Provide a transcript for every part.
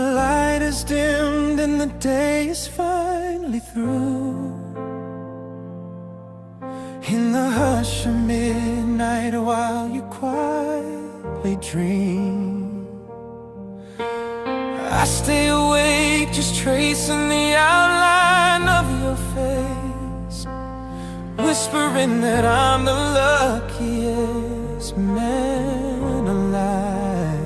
light is dimmed and the day is finally through, in the hush of midnight while you quietly dream, I stay awake just tracing the outline of your face, whispering that I'm the luckiest man alive.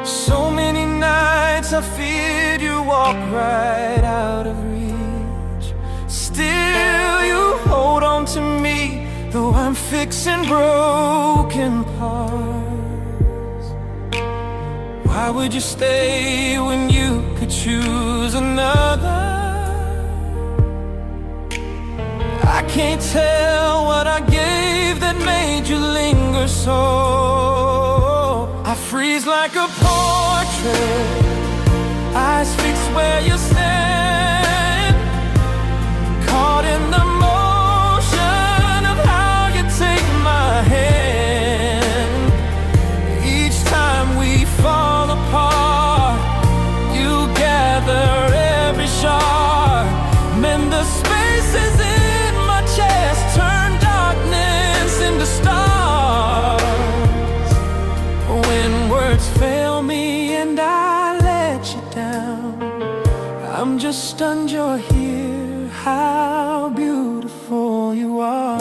So many nights I feared you'd walk right out of reach, still you hold on to me, though I'm fixing broken parts. Why would you stay when you could choose another? I can't tell what I gave that made you linger so. I freeze like a portrait, eyes fixed where you stand, caught in the motion of how you take my hand. Each time we fall apart, you gather every shard, mend the spaces in my chest, turn darkness into stars. When words fail me and I let you down, I'm just stunned you're here, how beautiful you are.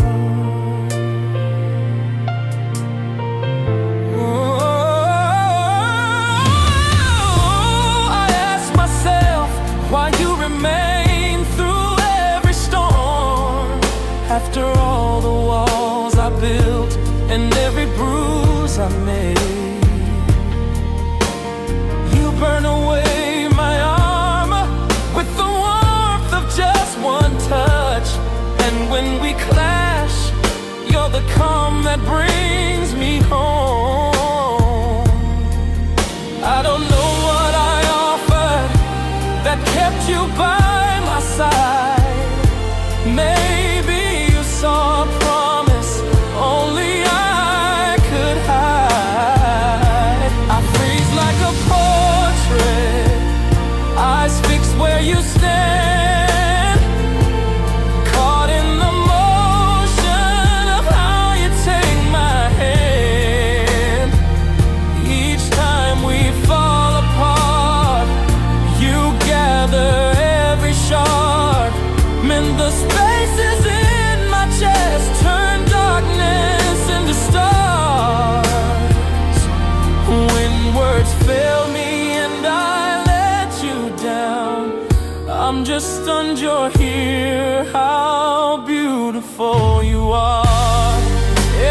Oh, I ask myself why you remain through every storm, after all the walls I built and every bruise I made. You burn away my armor with the warmth of just one touch, and when we clash, you're the calm that brings me home. I don't know what I offered that kept you by my side. Maybe you saw a promise only I could hide. I freeze like a portrait, eyes fixed where you stand, caught in the motion of how you take my hand. Each time we fall apart, you gather every shard, mend the spaces in my chest, turn darkness into stars. When words fail me and I let you down, I'm just stunned you're here, how beautiful you are.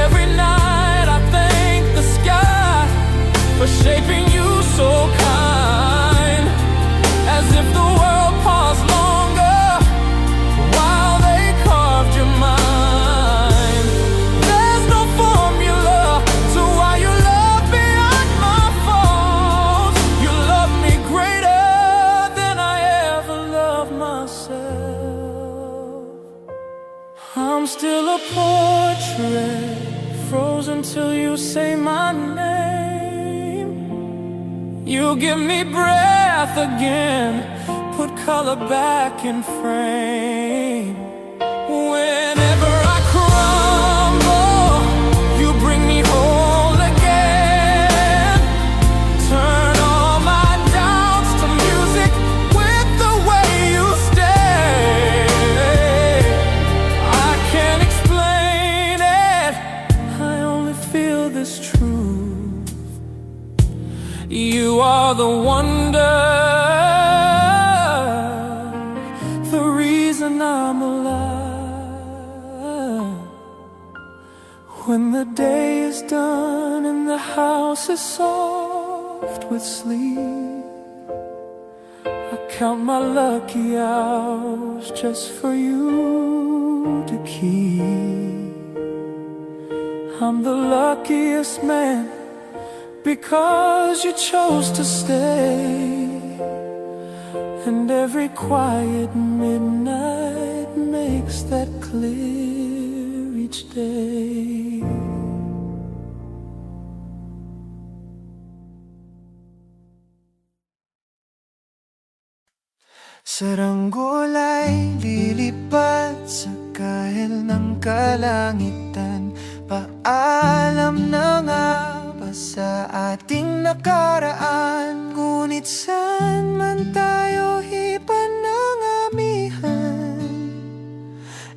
Every night I thank the sky for shaping you so kind, as if the world paused longer while they carved your mind. There's no formula to why you love beyond my faults. You love me greater than I ever loved myself. I'm still a portrait, frozen till you say my name. You give me breath again, put color back in frame. Whenever I crumble, you bring me whole again. Turn all my doubts to music with the way you stay. I can't explain it, I only feel this truth. You are the wonder, the reason I'm alive. When the day is done and the house is soft with sleep, I count my lucky hours just for you to keep. I'm the luckiest man because you chose to stay, and every quiet midnight makes that clear each day. Saranggol ay lilipad sa kahel ng kalangitan. Paalam na nga ba sa ating nakaraan? Ngunit saan man tayo hipan ng amihan,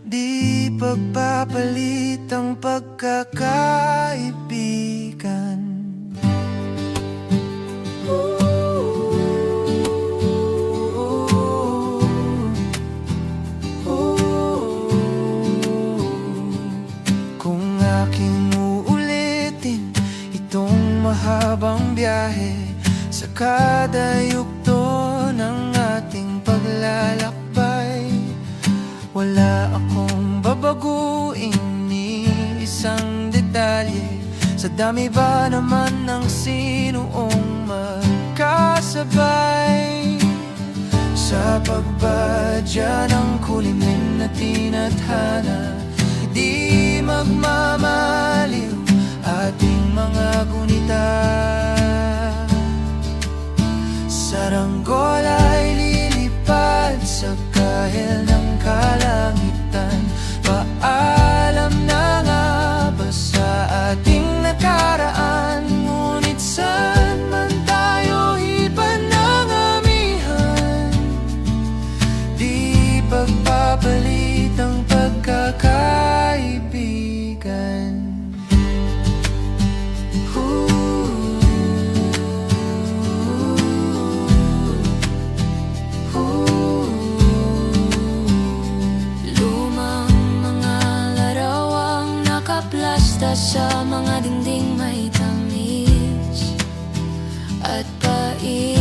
di pagpapalit ang pagkakaibigan. Kung aking uulitin itong mahabang biyahe sa kada yugto ng ating paglalakbay, wala akong babaguin ni isang detalye. Sa dami ba naman ng sinuong magkasabay sa pagbadya ng kulimlim na tinadhana, di magmamaliw ating mga gunita. Saranggol ay lilipad sa kahel ng kalangitan. Paalam na nga ba sa ating nakaraan? Ngunit saan man tayo hipan ng amihan, di pagpapalit ang pagkakaibigan. Lumang mga larawang nakaplasta sa mga dingding may tamis at pait.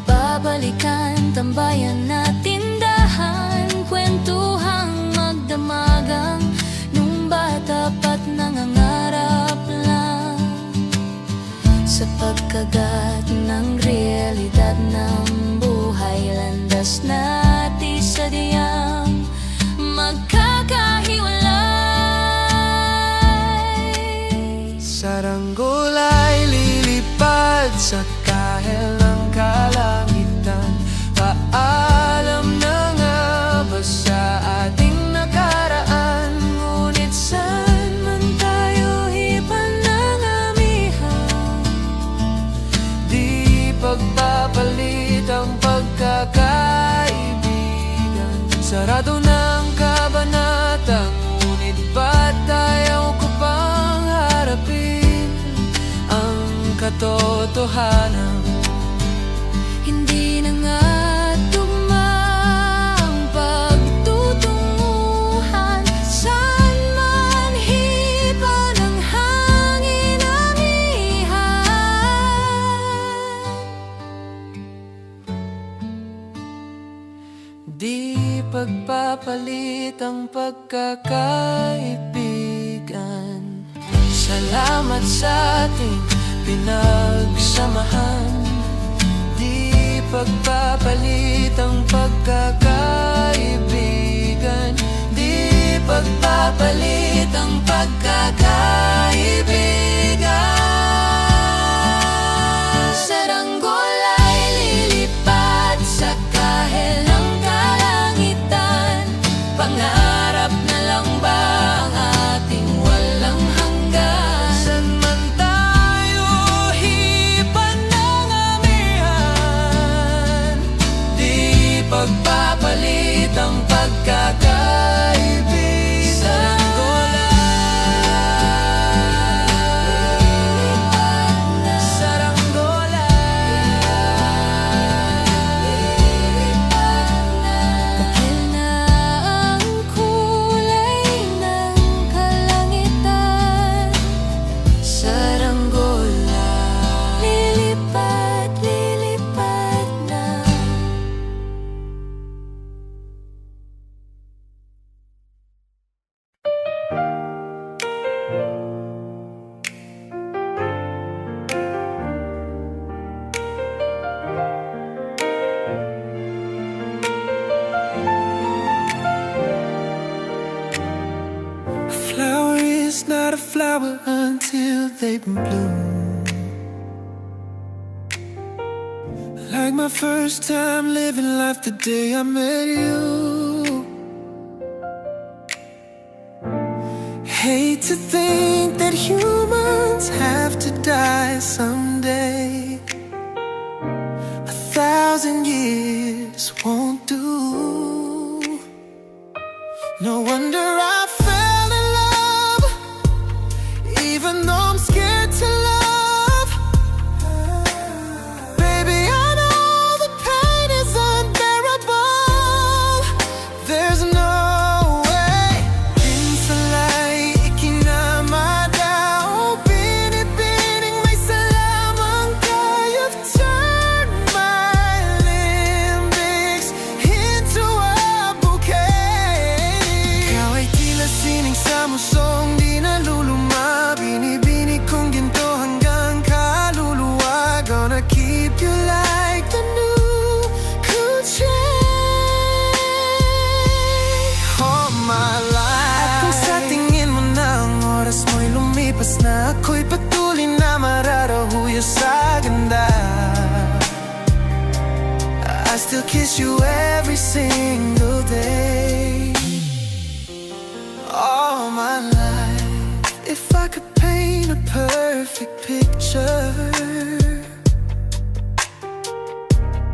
Babalikan, tambayan na tindahan, kwentuhang magdamagang nung bata pa't nangangarap lang sa pagkagat ng realidad ng buhay. Landas natin sa diyang magkakahiwalay. Saranggol ay lilipad sa kahel ng kalangitan. Paalam na nga ba sa ating nakaraan? Ngunit saan man tayo hipan ng amihan, di pagpapalit ang pagkakaibigan. Sarado ng kabanata, ngunit ba't tayo ko pang harapin ang katotohanan? Hindi na nga tugma ang pagtutunguhan. Saan man hipan ang hangin amihan, di pagpapalit ang pagkakaibigan. Salamat sa ating pinagsamahan, di pagpapalit ang pagkakaibigan, di pagpapalit ang pagkakaibigan. Saranggol ay lilipad sa kahel ng kalangitan. Pangarap na lang ba ang ating walang hanggan? Saan man tayo hipan ng amihan, di pagpapalit ang pagkakaibigan. Saranggol ay, saranggol Kahil na ang kulay ng kalangitan, saranggol lilipad, lilipad na. A flower is not a flower until they bloom. Like my first time living life the day I met you. Hate to think that humans have to die someday. 1,000 years won't do. No wonder I fell in love, even though I'm scared to love. Baby, I know the pain is unbearable. There's no way. Pinsalay, ikinamada. Binibining may salamang ka. You've turned my limbics into a bouquet. Ikaw ay tila sining sa musong di naluluma. Binibinig kong ginto hanggang kaluluwa. Gonna keep you like the new Gucci all my life. At kung sa tingin mo na ang oras mo'y lumipas na, ako'y patuloy na mararahuyo sa ganda. I still kiss you every single day. All my life, if I could paint a perfect picture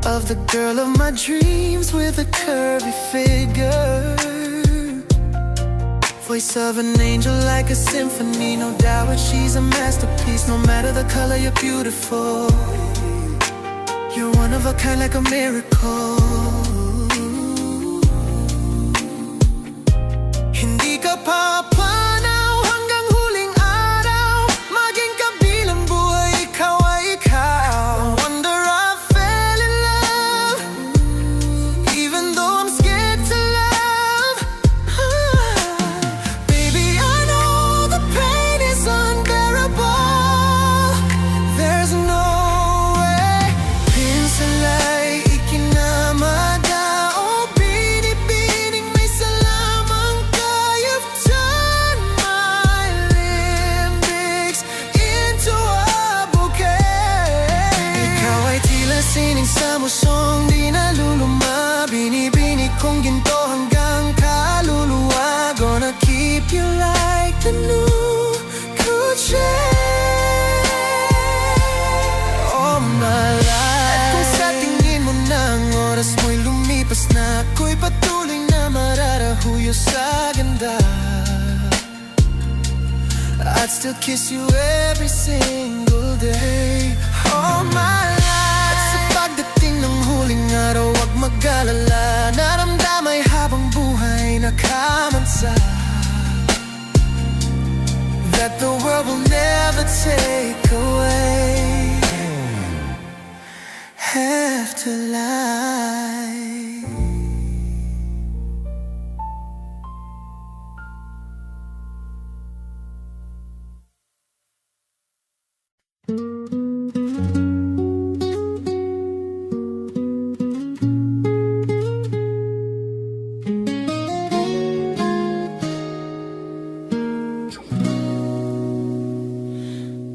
of the girl of my dreams with a curvy figure, voice of an angel like a symphony. No doubt she's a masterpiece. No matter the color, you're beautiful. You're one of a kind, like a miracle. Hindi ka papanaw hanggang huling araw. Maging kabilang buhay, ikaw ay ikaw. No wonder I fell in love, even though I'm scared to love. Baby, I know the pain is unbearable. There's no way. Pinsalay, ikinamada. Oh, binibining may salamang ka. You've turned my limbics into a bouquet. Ikaw ay tila sining sa musong di naluluma. Binibinig kong ginto hanggang kaluluwa. Gonna keep you like the new Gucci all my life. At kung sa tingin mo na ang oras mo'y lumipas na, ako'y patuloy na mararahuyo sa ganda. I'd still kiss you every single day. All my life. At sa pagdating ng huling araw, wag mag-alala. Naramdamay habang buhay nakamansa, that the world will never take away. Have to lie.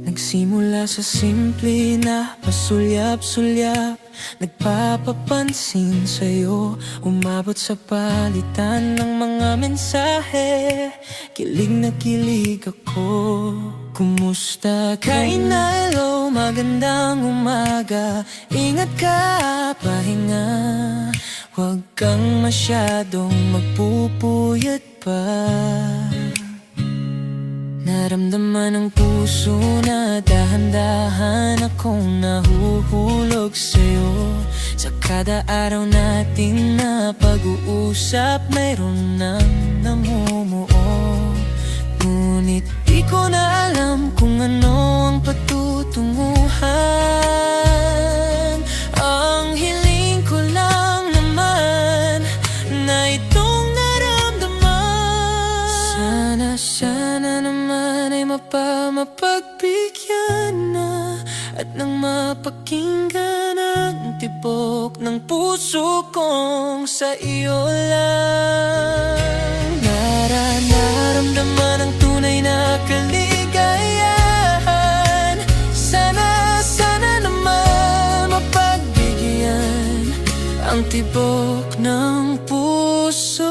Nagsimula sa simple na pasulyap-sulyap, nagpapapansin sa'yo, umabot sa palitan ng mga mensahe. Kilig na kilig ako. Kumusta ka na? Hello, magandang umaga. Ingat ka, pahinga. Huwag kang masyadong magpupuyat pa. Naramdaman ng puso na dahan-dahan akong nahuhulog sa'yo. Sa kada araw natin na pag-uusap, mayroon nang namumuo. Ngunit di ko na alam kung ano ang patutunguhan. Ang hiling ko lang naman na itong naramdaman. Sana naman ay mapagbigyan na, at nang mapakinggan ang tibok ng puso kong sa iyo lang. Nararamdaman ang tunay na kaligayahan. Sana naman mapagbigyan ang tibok ng puso.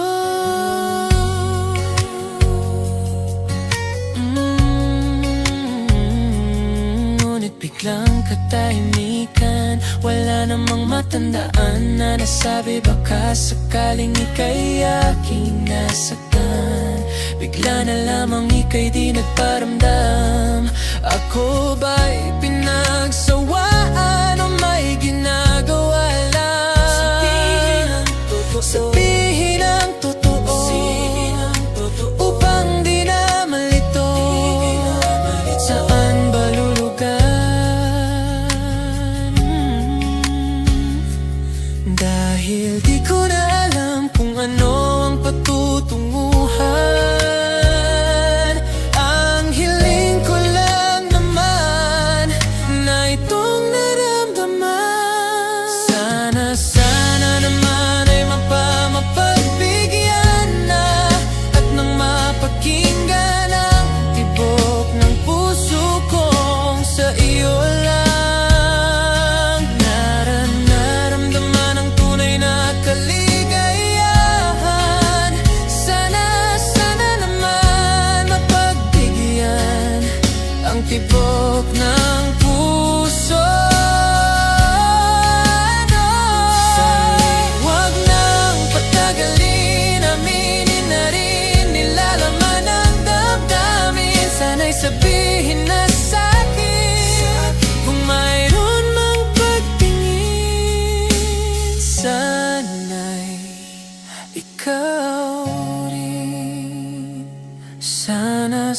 Ngunit biglang katahimikan, wala namang matandaan na nasabi, baka sakaling ika'y aking nasaktan. Bigla na lamang ika'y di nagparamdam. Ako ba'y pinagsawaan o may ginagawa lang? Sabihin ang totoo, upang di na malito. Saan ba lulugan? Dahil di ko na alam kung ano ang patutunguhan. Ang hiling ko lang naman na itong naramdaman. Sana naman ay mapagbigyan na, at nang mapakinggan ang tibok ng puso kong sa iyo lang. Naramdaman ang tunay na kaligayahan. Sana naman mapagbigyan ang tibok ng puso. Huwag nang patagalin, aminin na rin nilalaman ng damdamin. Sana'y sabihin na sa'kin kung mayroon mang pagtingin. Sana'y ikaw rin. Sana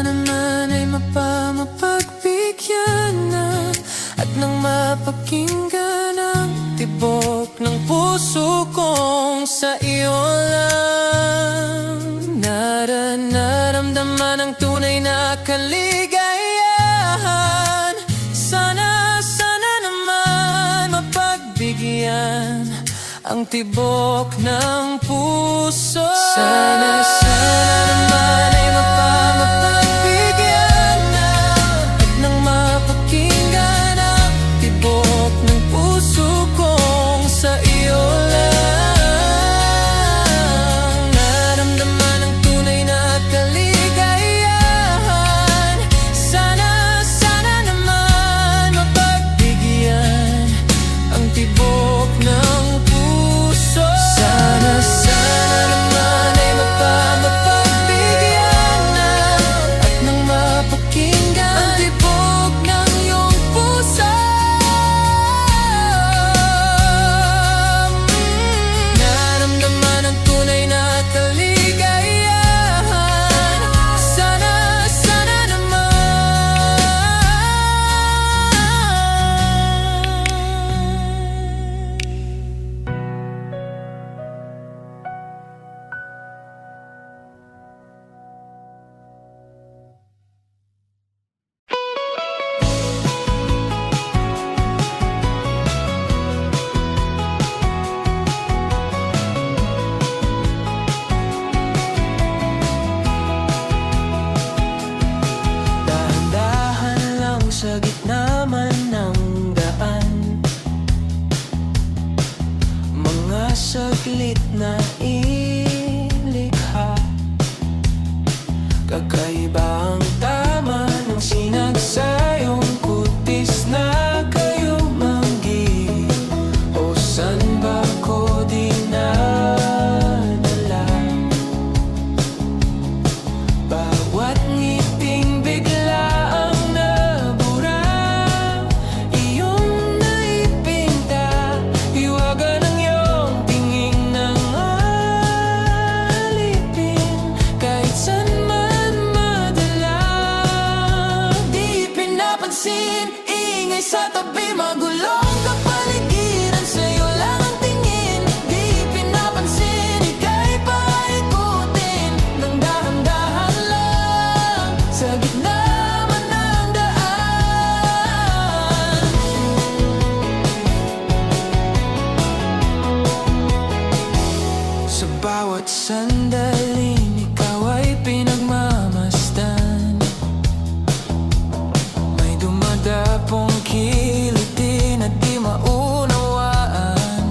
naman ay mapagbigyan na, at nang mapakinggan ang tibok ng puso kong sa iyo lang. Naramdaman ang tunay na kaligayahan. Sana naman mapagbigyan ang tibok ng puso. Sana naman ay mapagbigyan na, at nang mapakinggan ang tibok ng puso kong sa iyo lang. Naramdaman ang tunay na kaligayahan. Sana naman mapagbigyan ang tibok ng puso. Sana naman ay mapagbigyan na, at nang mapakinggan ang tibok ng iyong puso. Naramdaman ang tunay na kaligayahan. Sana naman. Dahan-dahan lang sa gitna man ng daan, mga saglit na ilikha. Kakaiba ang tama ng sinagsayong kutis na kayo manggi. O san ba ko dinadala? Bawat ngiting bigla ang nabura, iyong naipinta, hiwaga ng iyong tingin ng alipin. Kahit saan man madala, di pinapansin, ingay sa tabi, magulong kapaligiran, sa'yo lang ang tingin. Di pinapansin, ika'y paikutin ng dahan-dahan lang, sa gitna man ng daan. Sa bawat sandaling ikaw ay pinagmamasdan, may dumadapong kiliti na di maunawaan.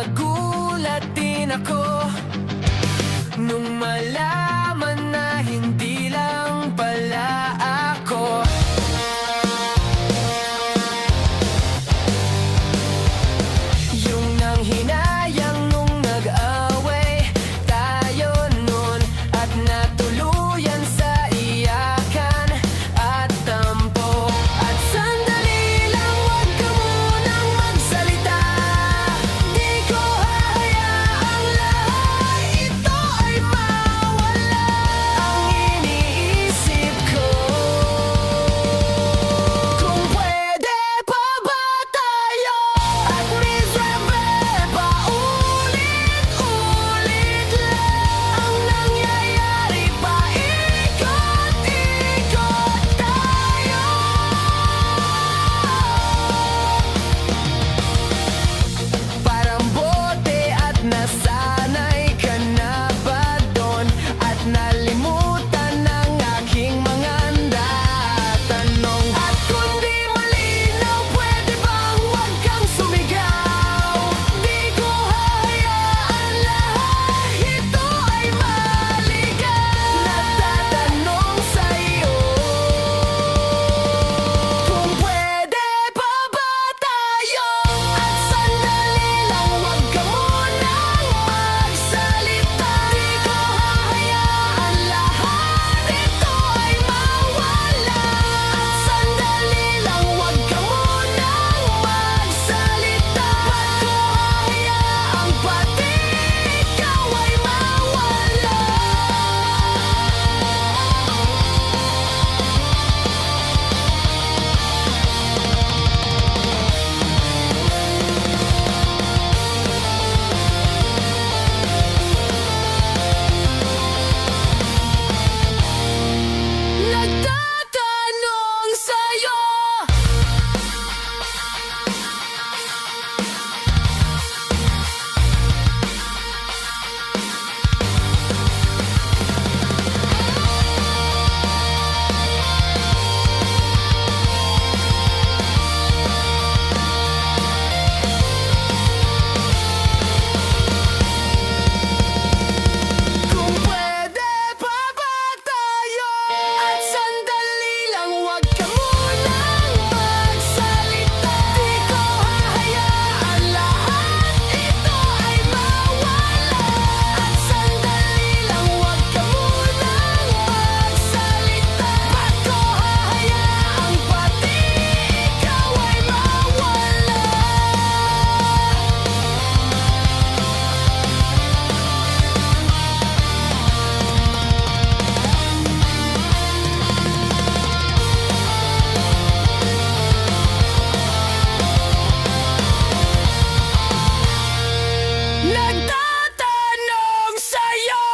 nagulat din ako nung malaman na hindi lang pala ako yung nanghinayang nung nag-away tayo nun at natuluyan sa iyakan at tampo. At sandali lang, wag ka munang magsalita. Di ko hahayaang lahat ito ay mawala. Ang iniisip ko, kung pwede pa ba tayo at miserable pa ulit-ulit lang ang nangyayari pa ikot-ikot tayo. Parang bote at nasanay ka na ba doon at nalimutan ng aking mga tanong. At kung di malinaw, pwede bang wag kang sumigaw? Di ko hahayaan lahat ito ay maligaw. Nagtatanong sa'yo, kung pwede pa ba tayo at sandali lang, wag ka munang magsalita. Di ko hahayaan lahat ito ay mawala. At sandali lang, wag ka munang magsalita. Ba't ko hahayaang pati ikaw ay mawala? Nagtatanong sa'yo, kung pwede pa ba tayo at sandali lang, wag ka munang magsalita. Di ko hahayaan lahat ito ay mawala. At sandali lang, wag ka munang magsalita. Ba't ko hahayaang pati ikaw ay mawala? Nagtatanong sa'yo,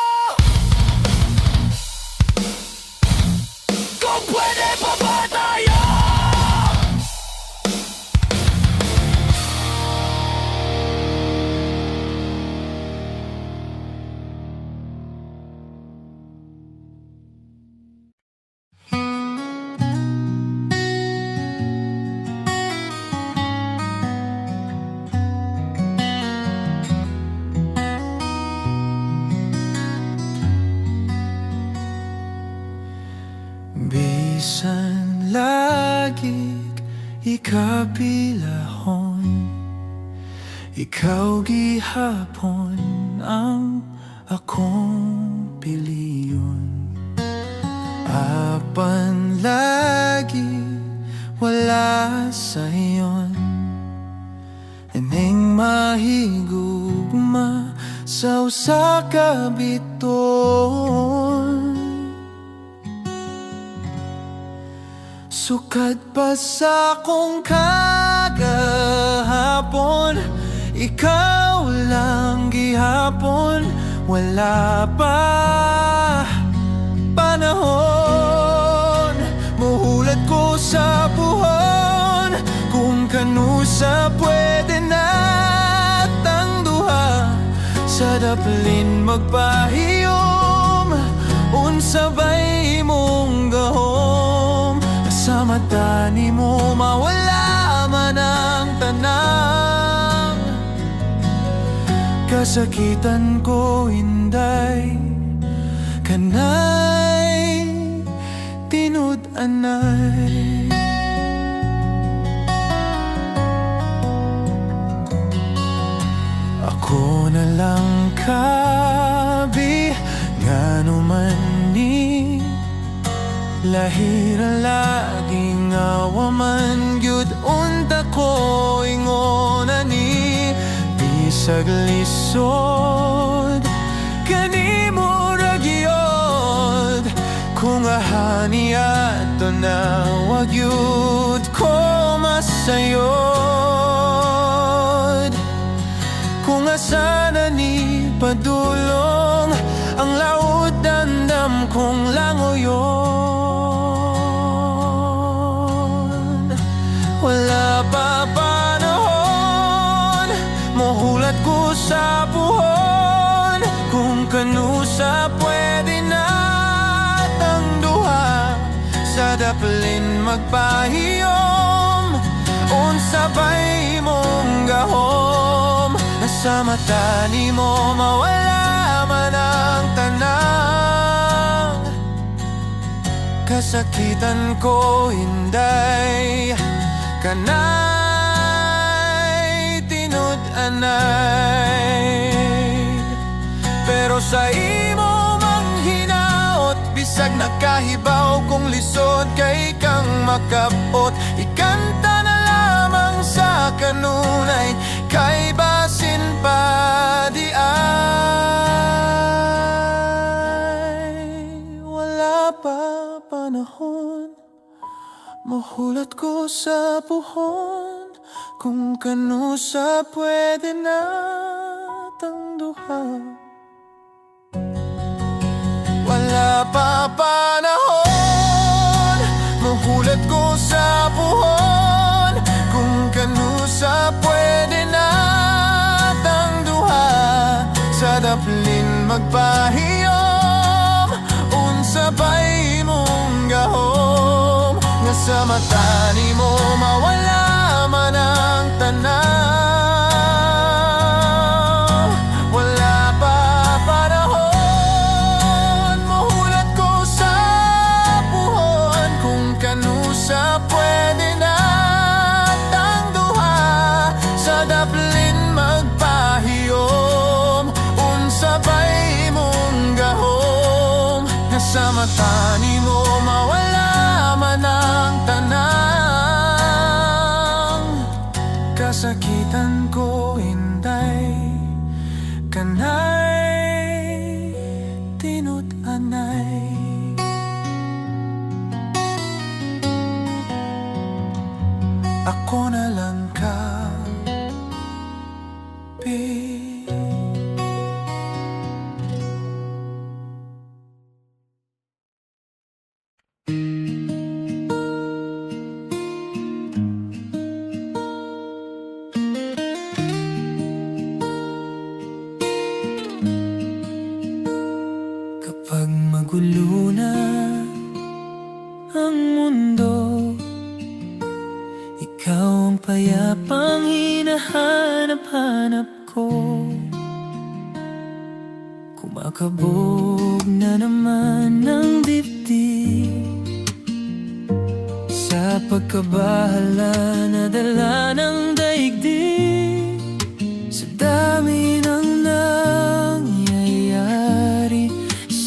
kung pwede pa ba tayo? Bisan lagig ikapilahon, ikaw gihapon ang akong piliyon. Apan lagi wala sayon, ining mahigugma sa usa ka biton. Sukad pa sa kong kagahapon, ikaw lang gihapon. Wala pa panahon, muhulat ko sa buhon kung kanusa pwede natang duha sa daplin magpahiyom. Unsa ba'y imong gahom sa mata ni mo, mawala man ang tanang. kasakitan ko hinday, kanay tinud-anay. Ako na lang kabi ngano man ni lahira laging awaman gyud unta ko ingon ani bisag lisod kanimo ra gyud kung ahani ato na wag yud ko masayod. Kung asana ni padulong ang laut dandam kong langoyon. Wala pa panahon, mahulat ko sa buhon. Kung kanusa pwede na tang duha sa daplin magpahiyom. Unsabay mong gahom sa mata ni mo mawala man ang tanang kasakitan ko hinday, kanay tinud-anay. Pero sa imo mang hinaot bisag nakahibaw kong lisod kay kang makabot, ikanta na lamang sa kanunay kay basin pa di ay. Wala pa panahon, mahulat ko sa puhon. Kung kanusa pwede na tang duha. Wala pa panahon, mahulat ko sa puhon. Kung kanusa pwede na tang duha sa daplin magpahiyom. Unsabay mong gahom nga sa mata ni mo mawala man ang tanaw. Wala pa panahon, mahulat ko sa puhon. Kung kanusa pwede na tang duha sa daplin magpahiyom. Unsabay mong gahom nga sa mata ni mo mawala man ang tanang kasakitan ko hinday, kanay tinud-anay. Ako na lang kapi. Kapag magulo na ang mundo, ikaw ang payapang hinahanap-hanap ko. Kumakabog na naman ng dibdib sa pagkabahala na dala ng daigdig. Sa dami ng nangyayari,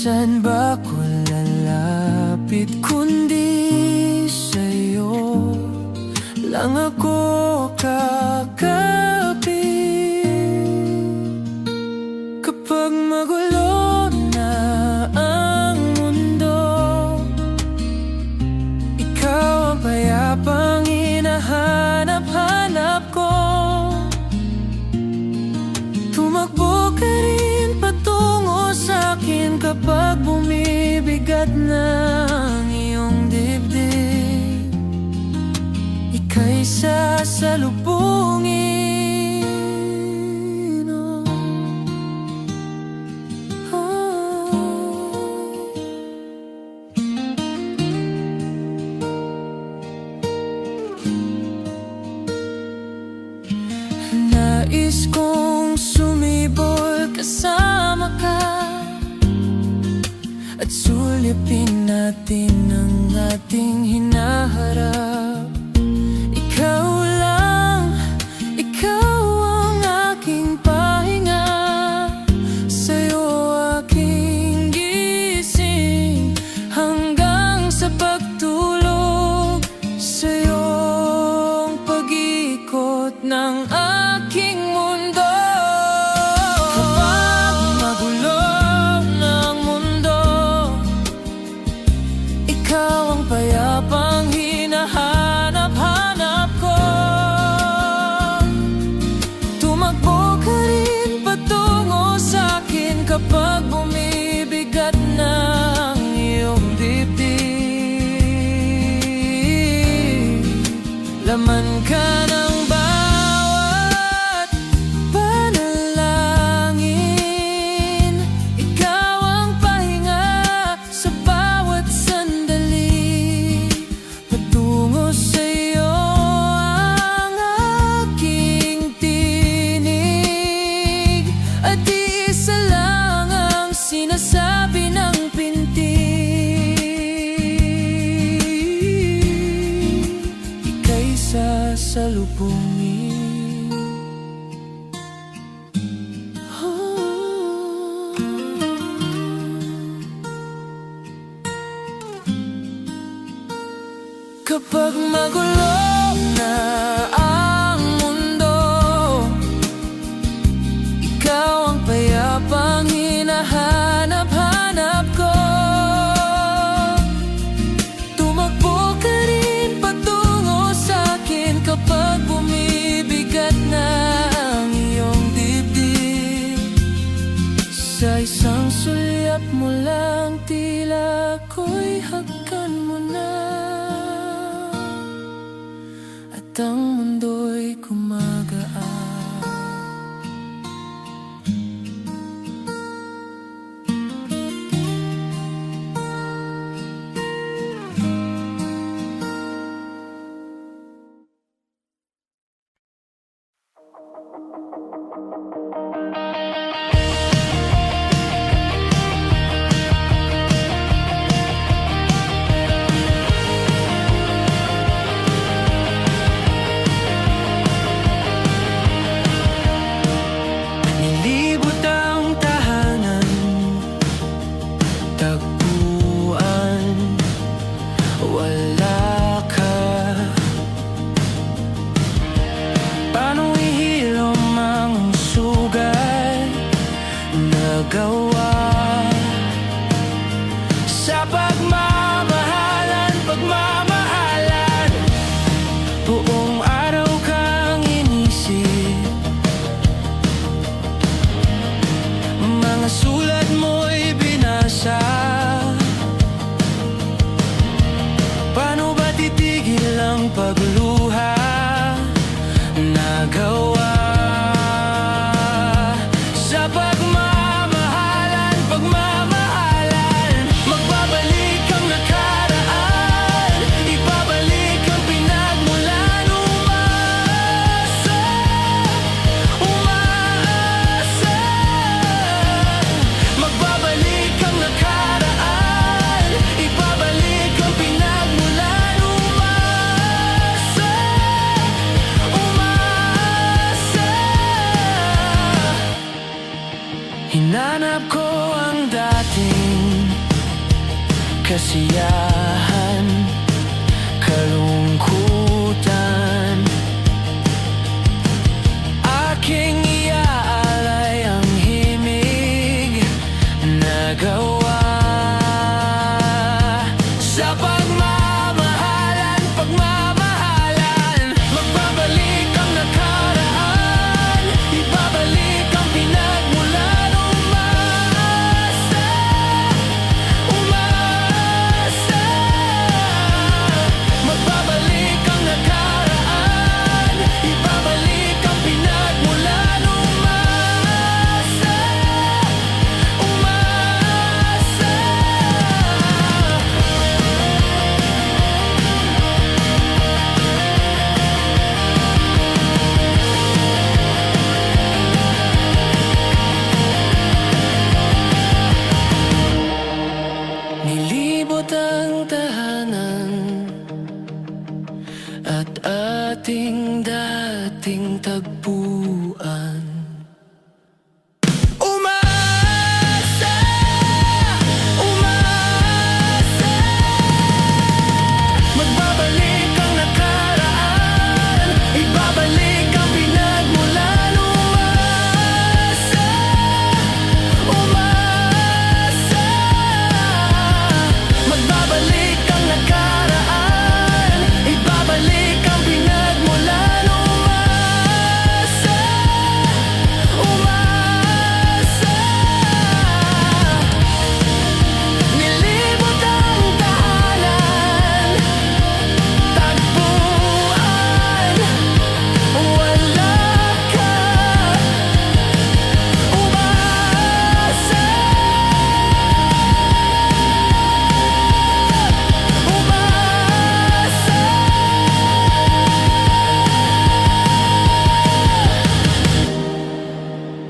saan ba ko lalapit kundi sa'yo lang ako kakapit. Kapag magulo na ang mundo, ikaw ang payapang hinahanap-hanap ko. Tumakbo ka rin patungo sa'kin kapag bumibigat na ang iyong dibdib. Ika'y sasalubungin. Nais kong sumibol at sulipin natin ang ating hinaharap. Ikaw lang, ikaw ang aking pahinga. Sa'yo aking gising hanggang sa pagtulog. Sa'yo ang pag-ikot ng aking mundo. Kapag magulo ng mundo, ikaw ang payapang hinahanap-hanap ko. Tumakbo ka rin patungo sa'kin kapag bumibigat na ang iyong dibdib. Laman ka ng bawat panalangin. Ikaw ang pahinga sa bawat sandali. Patungo sa'yo ang aking tinig, at isa lang ang sinasabi ng pintig. Ika'y sasalubungin. Kapag magulo na ang mundo, ikaw ang payapang hinahanap-hanap ko. Tumakbo ka rin patungo sa'kin kapag bumibigat na ang iyong dibdib. Sa isang sulyap mo lang, tila ko'y hagkan mo na, at ang mundo'y kumagaan. Nilibot ang tahanan, tagpuan, wala ka. Paano ihilom ang sugat na gawa sa pagmamahalan, pagmamahalan? Buong araw kang inisip, mga sulat mo'y binasa. Paano ba titigil ang pagluha na gawa sa pagmamahalan, pagmamahalan? Magbabalik ang nakaraan, ibabalik ang pinagmulan. Umaasa, umaasa. Magbabalik ang nakaraan, ibabalik ang pinagmulan. Umaasa, umaasa. Hinanap ko ang dating kasiyahan, kalungkutan. Aking iaalay ang himig na gawa sa pagmamahalan, pagmamahalan. Magbabalik ang nakaraan, ibabalik ang pinagmulan. Umaasa, umaasa.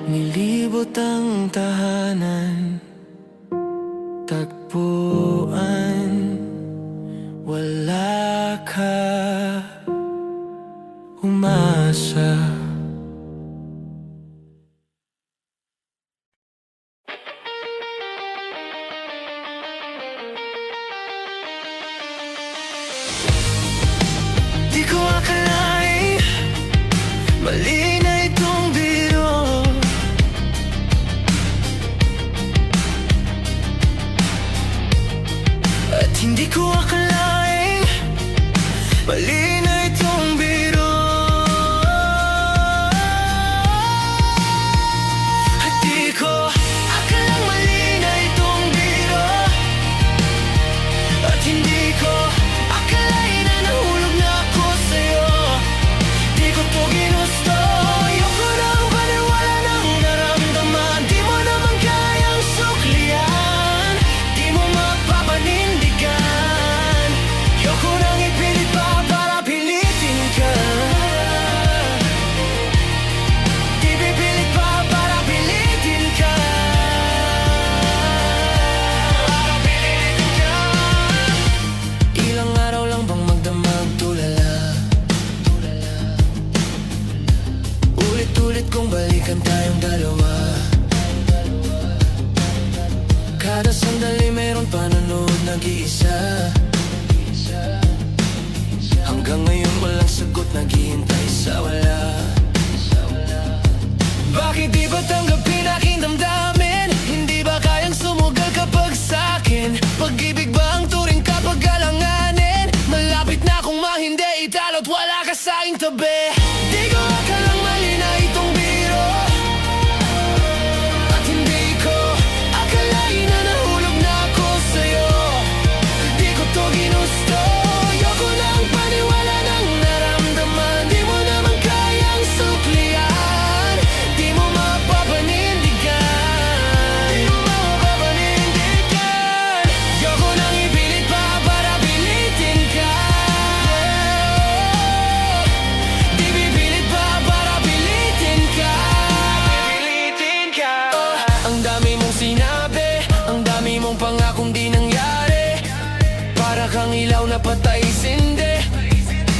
Nilibot ang tahanan, tagpuan, wala ka umasa. Di ko akalain, mali na itong biro. At hindi ko akalain, mali na itong biro. At di ko akalang mali na itong biro. At hindi ko akalain na nahulog na ako sa'yo. Di ko to ginusto, ayoko nang paniwala ng naramdaman. Di mo naman kayang suklian, di mo mapapanindigan. Ayoko nang ipilit pa para pilitin ka. Di pipilit pa para pilitin ka. Para pilitin ka. Ilang araw lang bang magdamag tulala? Ulit-ulit kong balikan tayong dalawa. Kada sandali meron panonood nag-iisa. Hanggang ngayon walang sagot, naghihintay sa wala. Bakit di ba tanggapin aking damdamin? Hindi ba kayang sumugal kapag sa'kin? Pag-ibig ba ang turing kapag alanganin? Malapit na akong mahindi, italo't wala ka sa'king tabi. Di ko akalang mali na itong biro. At hindi ko akalain na nahulog na ako sa'yo. Di ko to ginusto, ayoko nang paniwala ng naramdaman. Di mo naman kayang suklian, di mo mapapanindigan. Di mo mapapanindigan. Ayoko nang ipilit pa para pilitin ka. Di pipilit pa para pilitin ka. Pilitin ka. Ang dami mong sinabi, ang dami mong pangakong di nangyari. Para kang ilaw na patay sindi.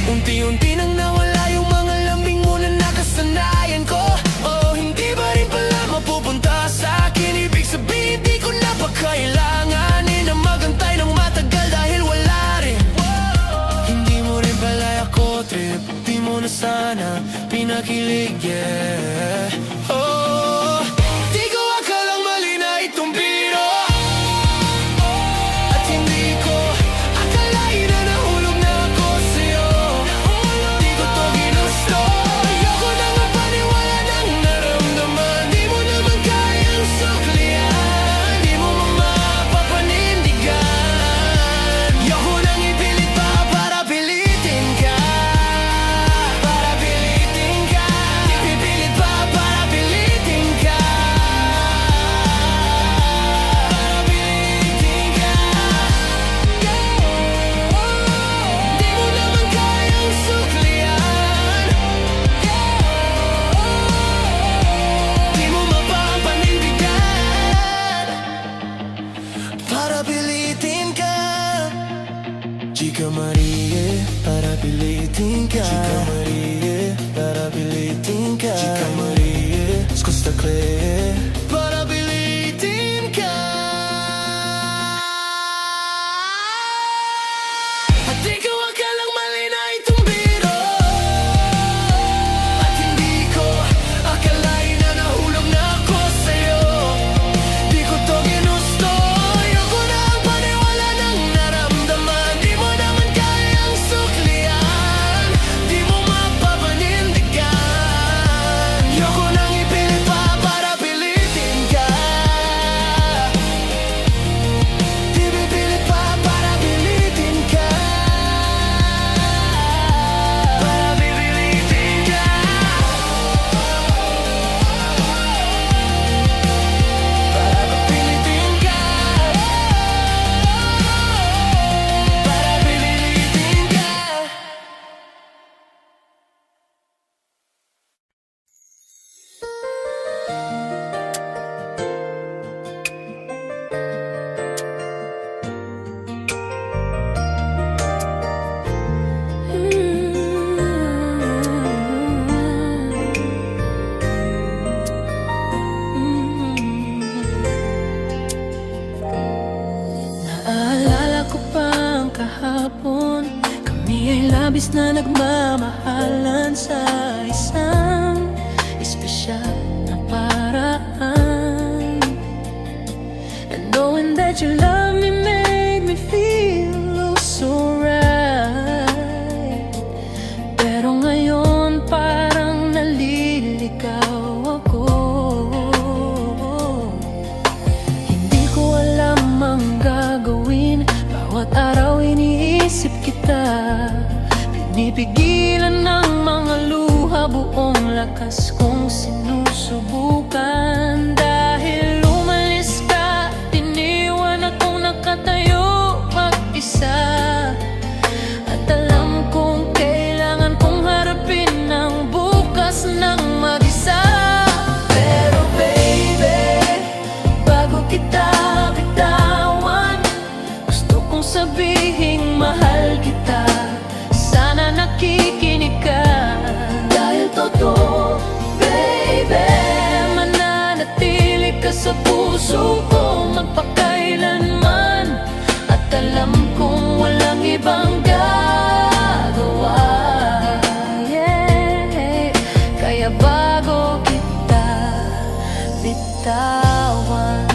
Unti-unti nang nawala yung mga lambing mo na nakasanayan ko. Oh, hindi ba rin pala mapupunta sa akin? Ibig sabihin di ko na pa kailanganin na magantay ng matagal dahil wala rin. Hindi mo rin pala ako trip, di mo na sana pinakilig, yeah. Oh, di ko akalang mali na itong biro. At hindi ko akalain na nahulog na ako sa'yo. Di ko to ginusto, ayoko nang mapaniwala ng naramdaman. Di mo naman kayang suklian, di mo mapapanindigan. Ayoko nang ipilit pa para pilitin ka. Para pilitin ka. Di pipilit pa labis na nagmamahalan sa isang espesyal na paraan. And knowing that you love me made me feel so right. Pero ngayon parang naliligaw ako. Hindi ko alam ang gagawin. Bawat araw iniisip kita. Pinipigilan ng mga luha, buong lakas kong sinusubukan. Dahil umalis ka, tiniwan akong nakatayo mag-isa. At alam kong kailangan kong harapin ang bukas ng mag-isa. Pero baby, bago kita bitawan, gusto kong sabihin mahal kita. Sana nakikinig ka. Dahil totoo, baby, mananatili ka sa puso ko magpakailanman. At alam kong walang ibang gagawa. Yeah. Kaya bago kita bitawan,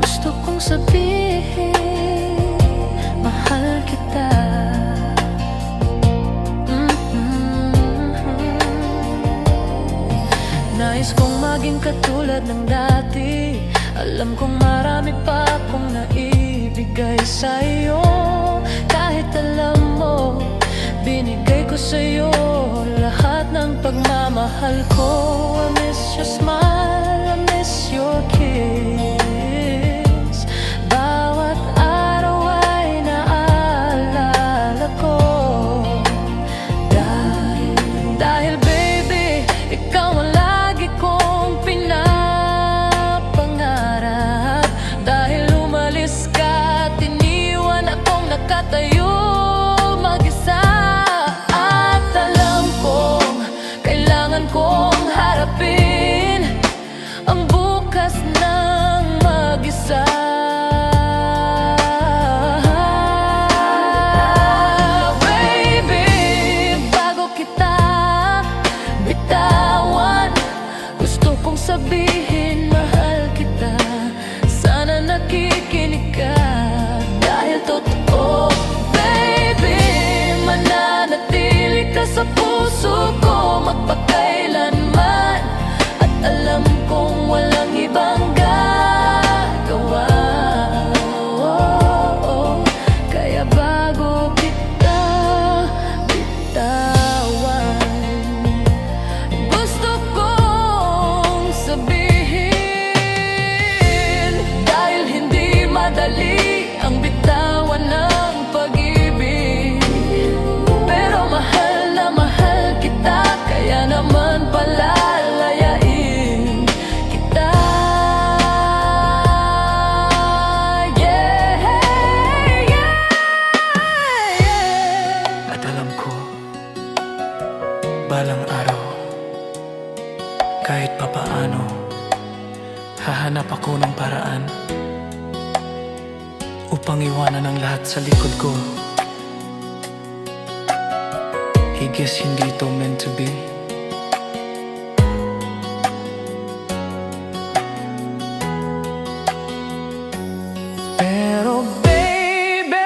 gusto kong sabihin mahal kita. Nais kong maging katulad ng dati. Alam kong marami pa akong naibigay sa'yo. Kahit alam mo, binigay ko sa'yo lahat ng pagmamahal ko. I miss your smile, I miss your kiss. Bawat araw ay naaalala ko. Dahil baby, ikaw ang lagi kong pinapangarap. Dahil umalis ka, tiniwan akong nakatayo mag-isa. At alam kong kailangan kong harapin ang bukas ng mag-isa. Baby, bago kita bitawan, gusto kong sabihin mahal kita. Sana nakikinig ka. Dahil totoo, baby, mananatili ka sa puso ko magpakailanman. At alam kong walang ibang gagawa. Kaya bago kita bitawan, gusto kong sabihin, dahil hindi madali ang bitawan ng pag-ibig. Pero mahal na mahal kita, kaya naman palalayain kita. Yeah, yeah, yeah. At alam ko, balang araw, kahit papaano, hahanap ako ng paraan upang iwanan ang lahat sa likod ko. I guess hindi ito meant to be. Pero baby,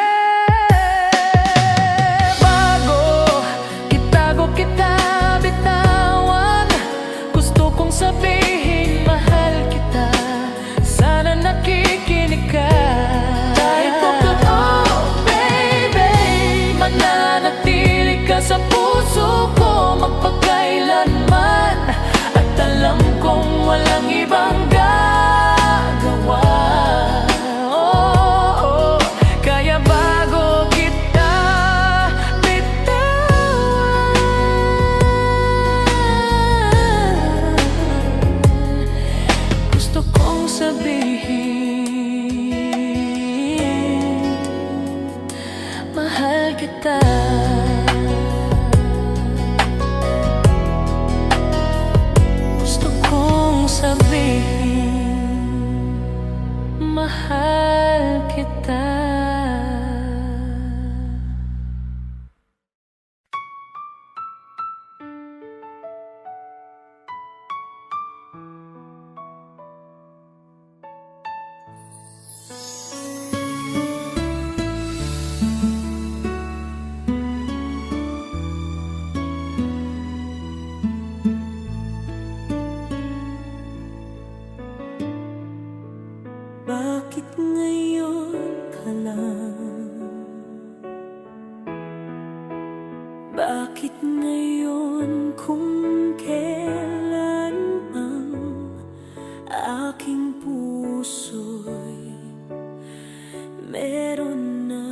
bago kita bitawan, gusto kong sabihin mahal kita. Sana nakikinig ka. Dahil totoo, baby, mananatili ka sa puso ko magpakailanman. At alam kong walang ibang gagawa. Kaya bago kita bitawan, gusto kong sabihin mahal kita. Gusto kong sabihin mahal kita. Bakit ngayon ka lang? Bakit ngayon kung kailan ang aking puso'y meron na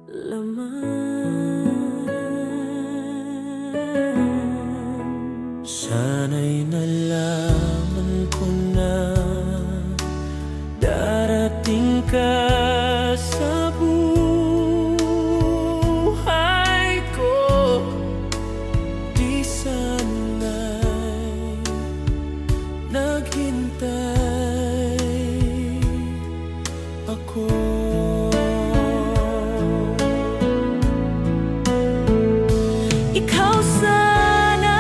laman? Sana'y nalaman ko na darating ka sa buhay ko. Di sana'y naghintay ako. Ikaw sana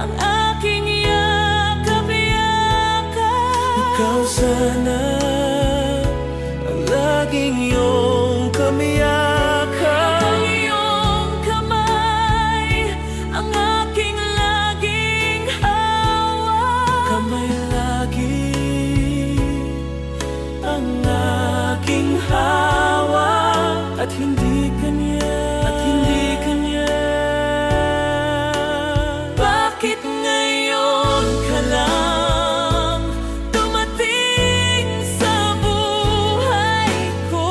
ang aking yakap-yakap. Ikaw sana ang laging iyong kamiyakap. Ang iyong kamay ang aking laging hawak. Kamay lagi ang aking hawak. At hindi kanya, at hindi kanya. Bakit ngayon ka lang dumating sa buhay ko?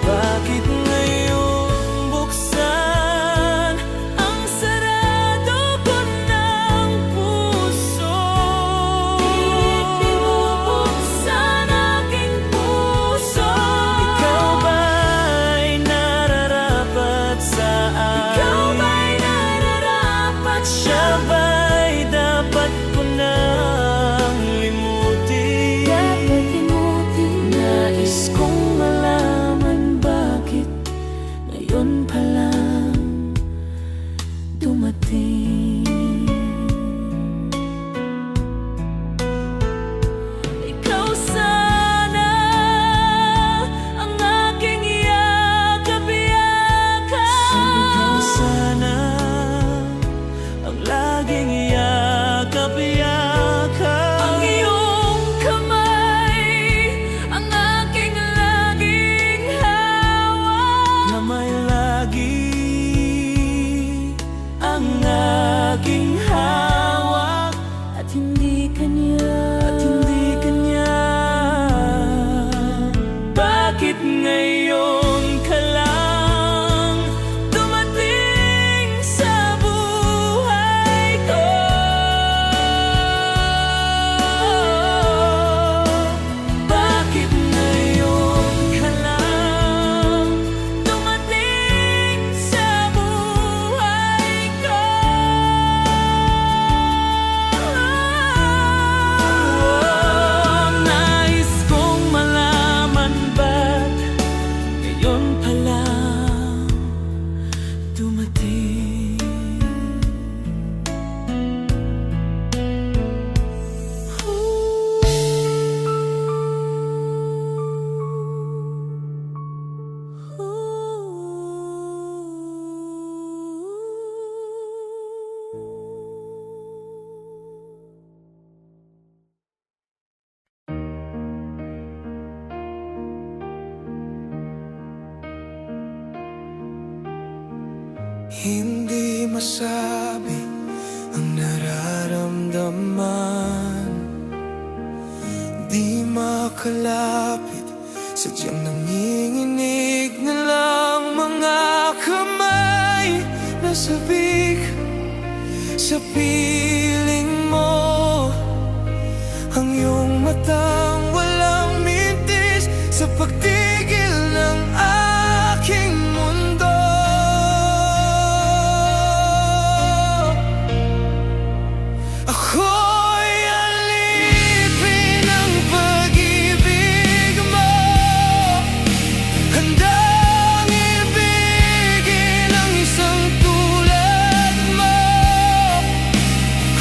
Bakit ngayon buksan ang sarado ko ng puso? Binubuksan aking puso. Ikaw ba'y nararapat sa akin? Ikaw ba'y nararapat siya ba'y dapat ko nang limutin? Dapat limutin. Nais kong malaman bakit ngayon pa lang dumating. Ikaw sana ang aking yakap-yakap. Ikaw sana ang laging yakap-yakap. Ang iyong kamay ang aking laging hawak. Kamay lagi ang aking hawak. At hindi kanya, at hindi kanya. Bakit ngayon ka lang dumating sa buhay ko? Bakit ngayon ka lang dumating sa buhay ko? Nais kong malaman ba't ngayon pa lang dumating. Hindi masabi ang nararamdaman. Di makalapit, sadyang nanginginig na lang mga kamay. Nasabik sa piling mo, ang iyong matang walang mintis sa pagtigil ng aking mundo. Ako'y alipin ng pag-ibig mo, handang ibigin ang isang tulad mo,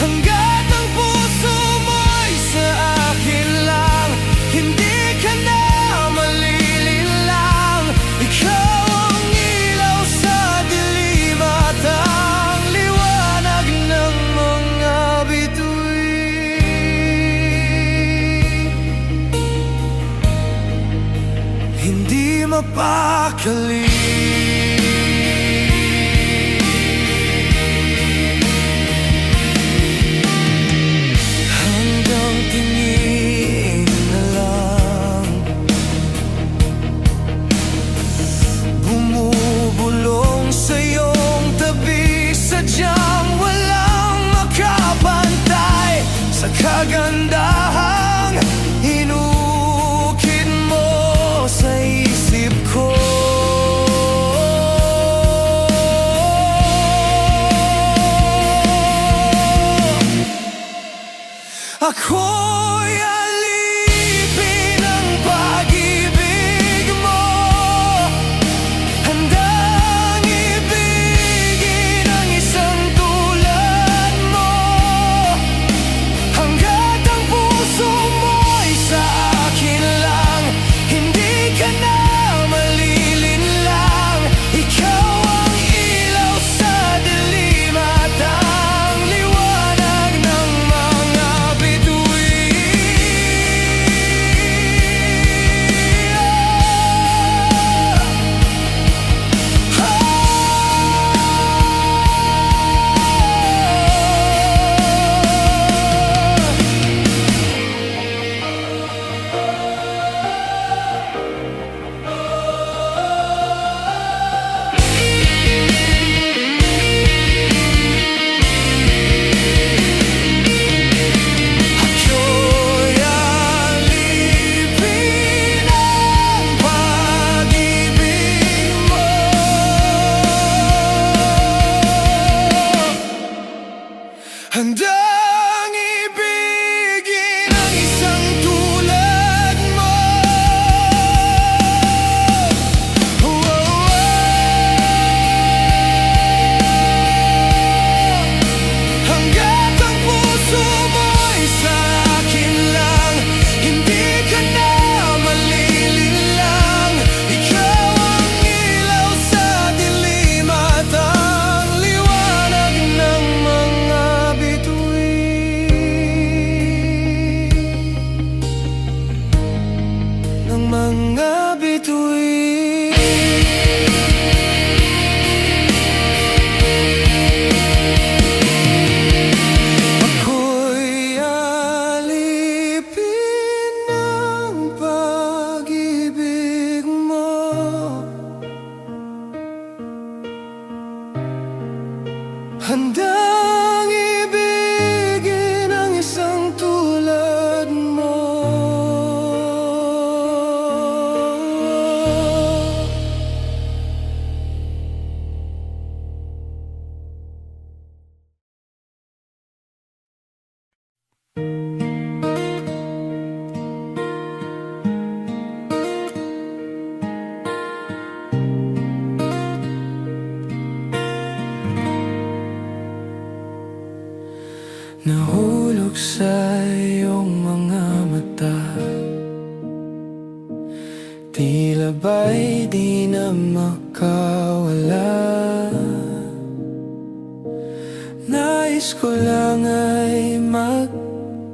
hanggat ang puso mo'y sa akin lang. mapakali. Hanggang tingin na lang bumubulong sa iyong tabi, sadyang walang makapantay sa kagandahang hinukid mo sa isip ko. Ako'y alipin ng pag-ibig mo, handang ibigin ang isang tulad mo, hanggat ang puso mo'y sa akin lang, hindi ka na malilinlang. Ikaw ang ilaw sa dilim at ang liwanag ng mga bituin. Ako'y alipin ng pag-ibig mo, handang ibigin ang isang tulad mo. Hanggat ang puso mo'y sa akin lang, hindi ka na malilinlang. Ikaw ang ilaw sa dilim at ang liwanag ng mga bituin. Ng mga bituin. Ako'y alipin ng pag-ibig mo, handang ibigin ang isang tulad mo. Nahulog sa iyong mga mata, tila ba'y di na makawala. Nais ko lang ay magtanong,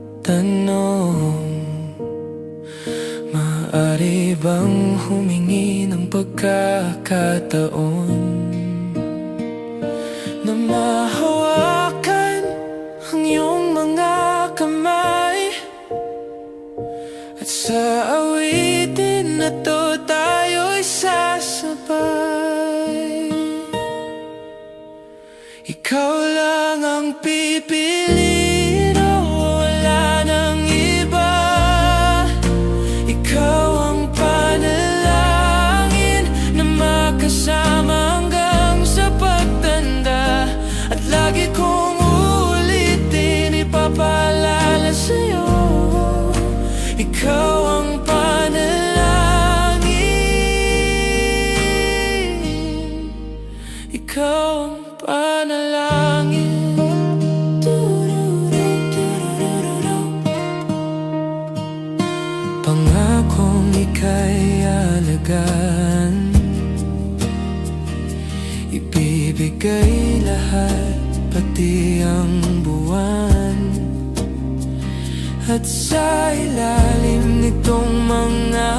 maaari bang humingi ng pagkakataon na mahawakan ang iyong mga kamay, at sa awitin na to tayo'y sasabay. Ikaw lang ang pipiliin, oh, wala nang iba. Ikaw ang panalangin na makasama hanggang sa pagtanda, at lagi kong ipapaalala sa'yo, ikaw ang panalangin, ikaw ang panalangin. Pangakong ika'y alagaan, ibibigay lahat, pati ang buwan. At sa ilalim nitong mga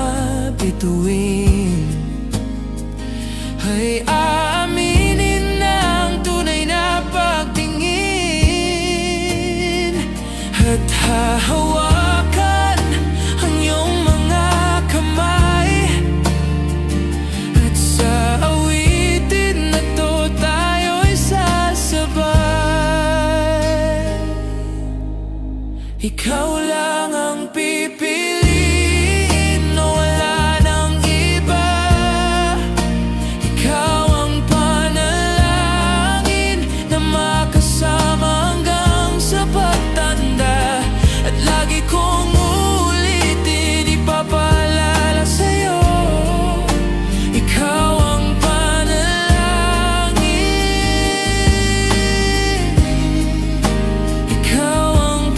bituin, ay aaminin ng tunay na pagtingin at hahawakan ang iyong mga kamay. At sa awitin na to tayo'y sasabay. Ikaw lang ang pipiliin, no wala nang iba. Ikaw ang panalangin na makasama hanggang sa pagtanda. At lagi kong ulitin, ipapaalala sa'yo, ikaw ang panalangin. Ikaw ang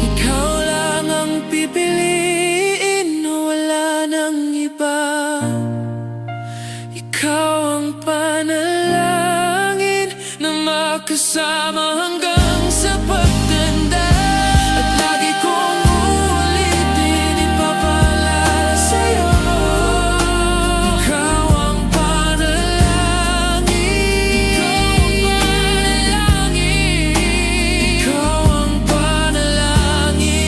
ikaw lang ang pipiliin, no wala nang iba. Ikaw ang panalangin na makasama hanggang sa pagtanda. At lagi kong ulitin, ipapaalala sa'yo, ikaw ang panalangin. Ikaw ang panalangin.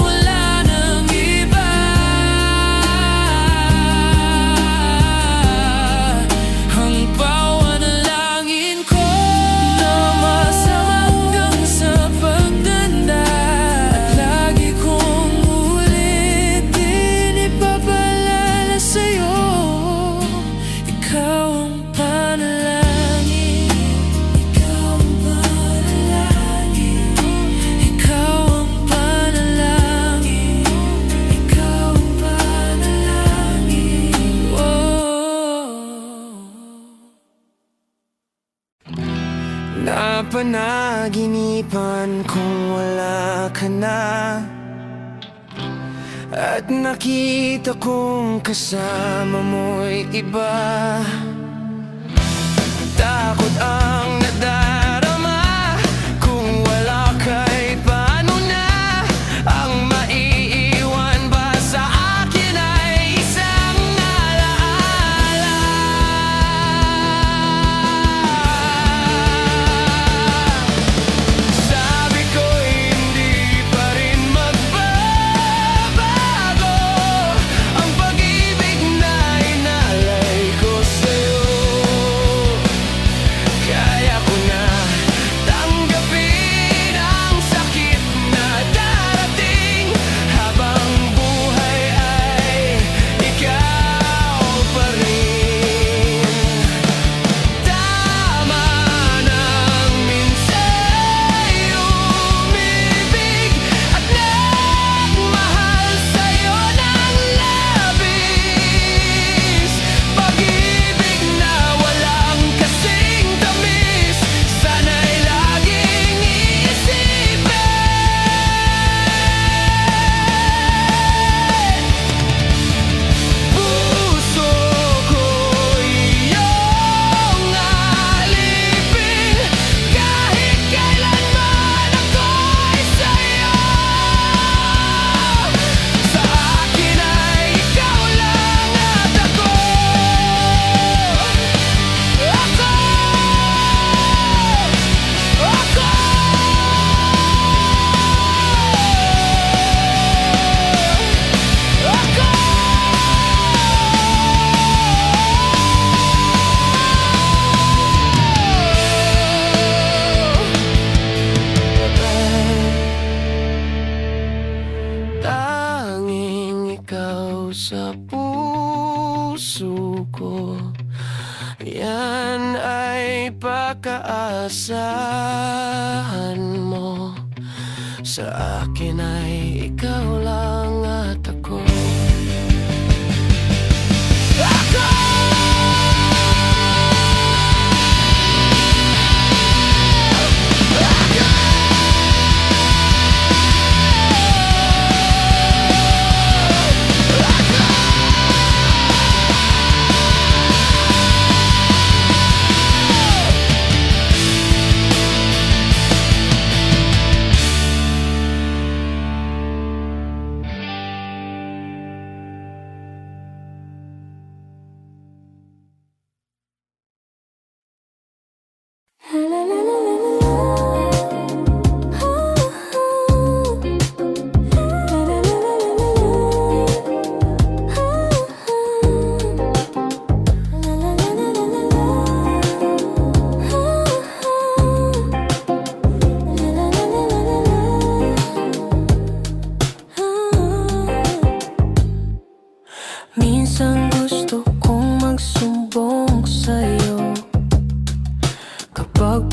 Wala nang iba. Ang panalangin ko na masama hanggang sa pagtanda. At lagi kong ulitin, ipapaalala sa'yo, ikaw ang panalangin. Ikaw ang panalangin. Ikaw ang panalangin. Ikaw ang panalangin. Napanaginipan kung wala ka na, at nakita kong kasama mo'y iba. Takot ang nadarama kung wala ka'y paano na. Ang maiiwan ba sa akin ay isang alaala. Sabi ko hindi pa rin magbabago ang pag-ibig na inalay ko sa'yo. Kaya ko na tanggapin ang sakit na darating habang buhay ay ikaw pa rin. Tama nang minsa'y umibig at nagmahal sa'yo ng labis. Pag-ibig na walang kasing tamis, sana'y laging iisipin. Puso ko iyong alipin, kahit kailanman ako'y sa'yo. Sa akin ay ikaw lang at ako. Tanging ikaw sa puso ko, yan ay pagkaasahan mo. Sa akin ay ikaw lang at ako.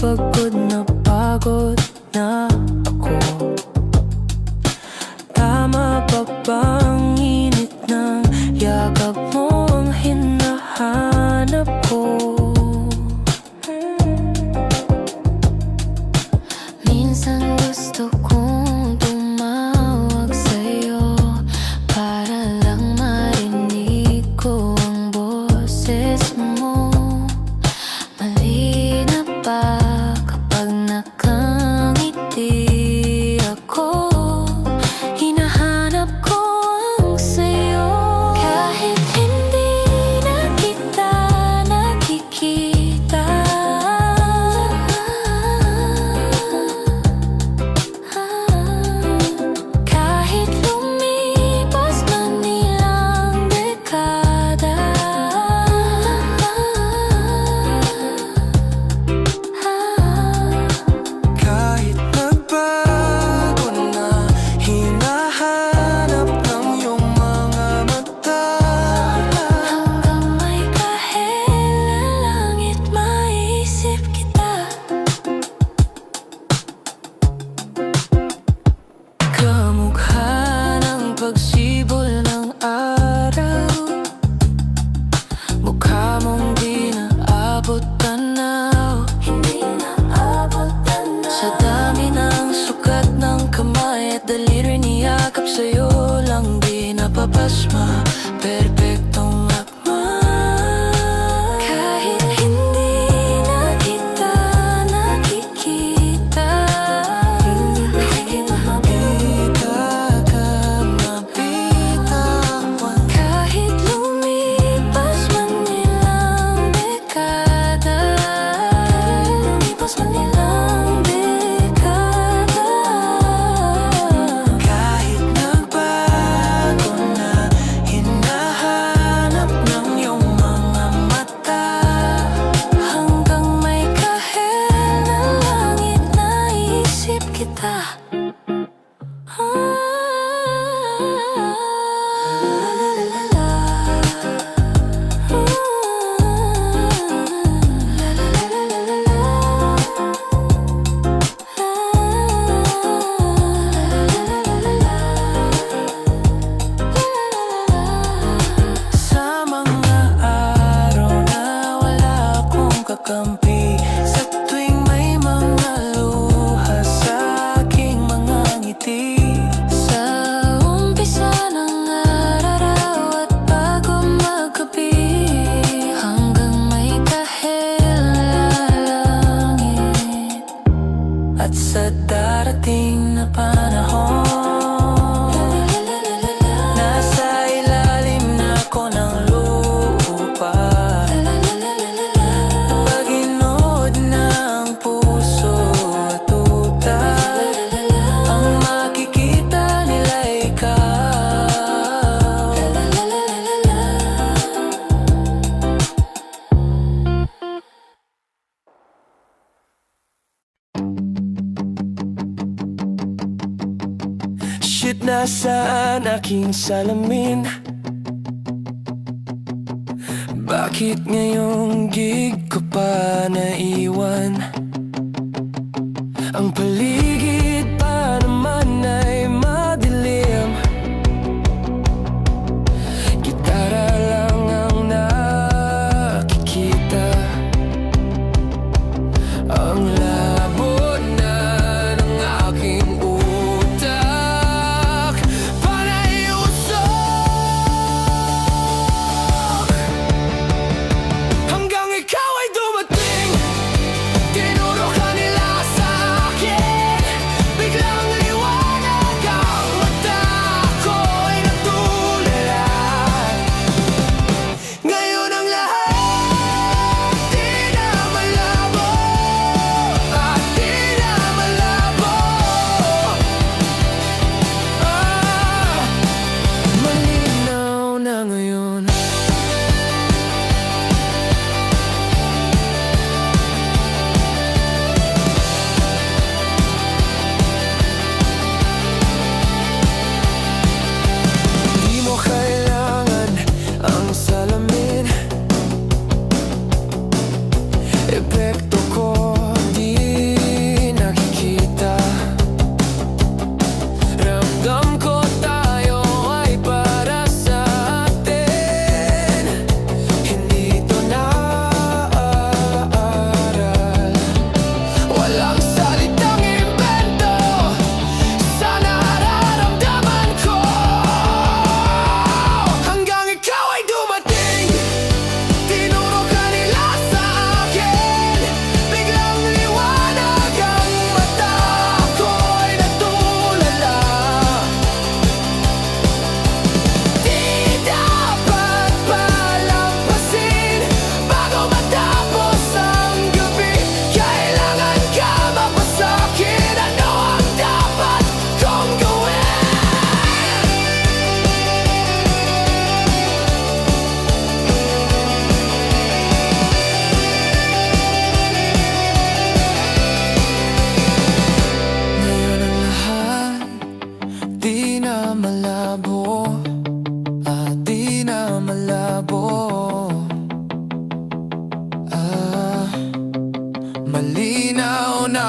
pagod na ako. Tama pa bang init ng yakap mo ang hinahanap ko? Minsan gusto kong tumawag sa'yo para lang marinig ko ang boses mo. Mali na ba kapag nakangiti ako? Hinahanap ko ang sayo kahit hindi na kita nakikita. Kahit lumipas man ilang dekada, Kahit nagbago na, hinahanap ng iyong mga mata. hanggang may kahel na langit maisip kita. Kamukha ng pagsibol ng araw, mukha mong di naabot tanaw. Hindi naabot tanaw. Sa dami ng sukat ng kamay at daliri niyakap sa'yo lang di napapasma. Perpektong akma. Kahit hindi na kita nakikita, Di ka mabitawan. kahit lumipas man ilang dekada, lumipas man ilang dekada. Kahit nagbago na, hinahanap ng iyong mga mata. Hanggang may kahel na langit naisip kita. Sa mga araw na wala akong kakampi, sa tuwing may mga luha sa aking mga ngiti. Sa umpisa ng araw at bago maggabi, hanggang may kahel na langit, At sa darating na panahon, nasa ilalim na ako ng lupa. Pag-inood ng puso at utak, ang makikita nila ikaw. Shit, nasaan aking salamin? Bakit ngayong gig ko pa naiwan? Ang paligid pa naman ay madilim. Gitara lang ang nakikita. Ang labo na ng aking utak, panay usok. Hanggang ikaw ay dumating, tinuro ka nila sa akin. Biglang liwanag ang mata ko'y nagtulala. Ngayon ang lahat di na malabo, at di na malabo. Malinaw na ngayon. Di mo kailangan ang salamin. Epekto ko di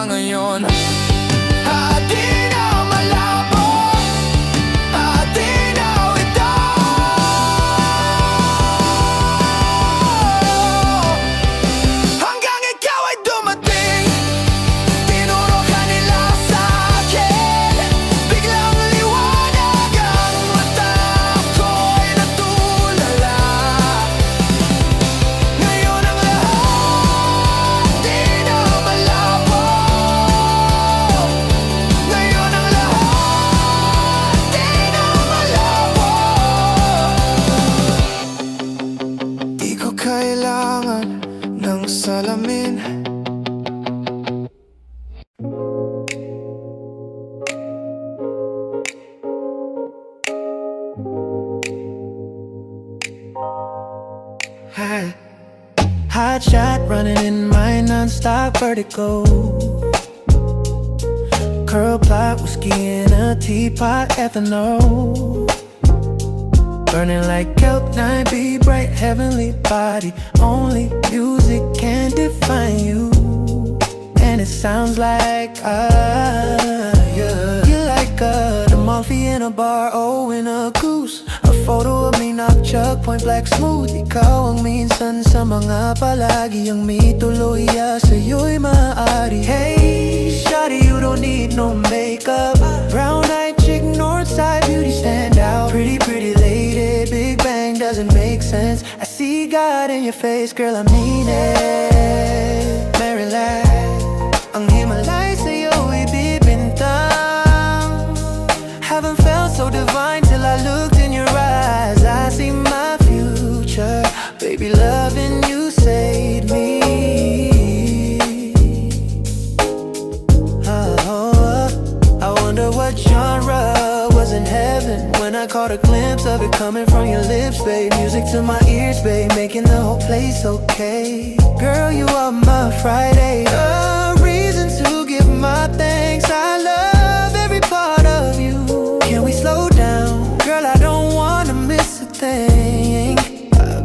ngayon. Di na malabo, di na ito. Hanggang ikaw ay dumating, tinuro ka nila sa akin. Biglang liwanag ang mata ko'y natulala. Ngayon ang lahat di na malabo. Ngayon ang lahat di na malabo. Di ko kailangan ng salamin. Hot shot running in my non-stop vertigo. Curl plot, whiskey in a teapot, ethanol. Burning like kelp, 9B, bright heavenly body. Only music can define you. And it sounds like yeah. You like the Amalfi in a bar, oh in a goose. A photo of me knock-chuck, point black smooth. Ikaw ang minsan sa mga palagi. Ang may tuloy sa'yo'y maaari. Hey, shawty, you don't need no makeup. Brown-eyed chick, north-side beauty stand out. Pretty, pretty lady, Big Bang doesn't make sense. I see God in your face, girl, I mean it. Maryland, ang Himalaya sa'yo'y bibintang. Haven't felt so divine till I looked in your eyes. I see my future, baby, loving you saved me. I wonder what genre was in heaven when I caught a glimpse of it coming from your lips, babe. Music to my ears, babe, making the whole place okay. Girl, you are my Friday, a reason to give my thanks. I love every part of you. Can we slow down? Girl, I don't wanna miss a thing.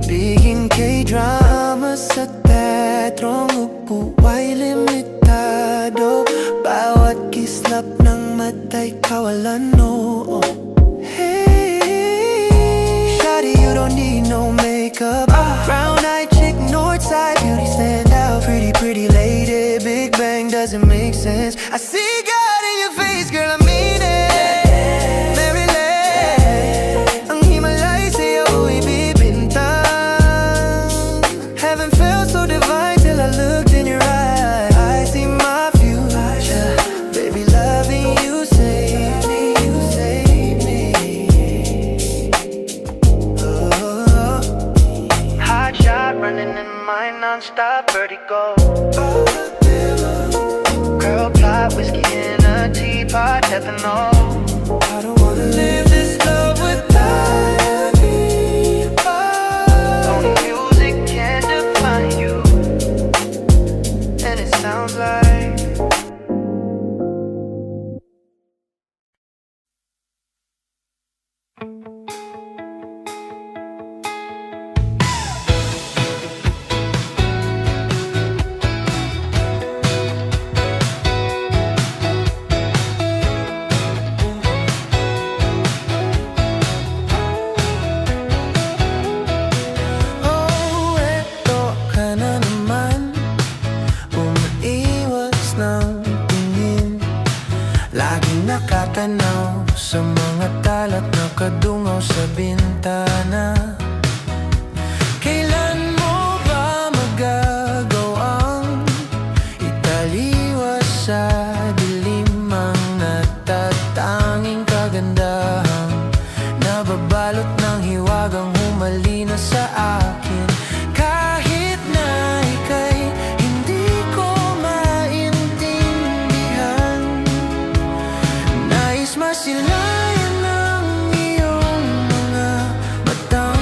Biging K-drama sa teatrong upuway limitado. Bawat kislap ng mata'y kawalan, no. Hey, shawty, you don't need no makeup. Brown-eyed chick, north-side beauty stand out. Pretty, pretty lady, Big Bang doesn't make sense. I see God in your face, girl, I mean it. Maryland, ang Himalaya sa'yo'y bibintang. Haven't felt so divine till I looked in your eyes. I see my future, baby, loving you saved me, you saved me. Oh, hot shot running in my non-stop vertigo. Girl plot, whiskey in a teapot, ethanol. I don't wanna live this love without you. Only music can define you. And it sounds like nakatanaw sa mga talat na kadungaw sa bintana. Kailan mo ba magagawang italiwas sa dilim ang natatanging kagandahan? Nababalot ng hiwagang humalina sa akin. Kahit na ika'y hindi ko maintindihan, nais masilayan ng iyong mga matang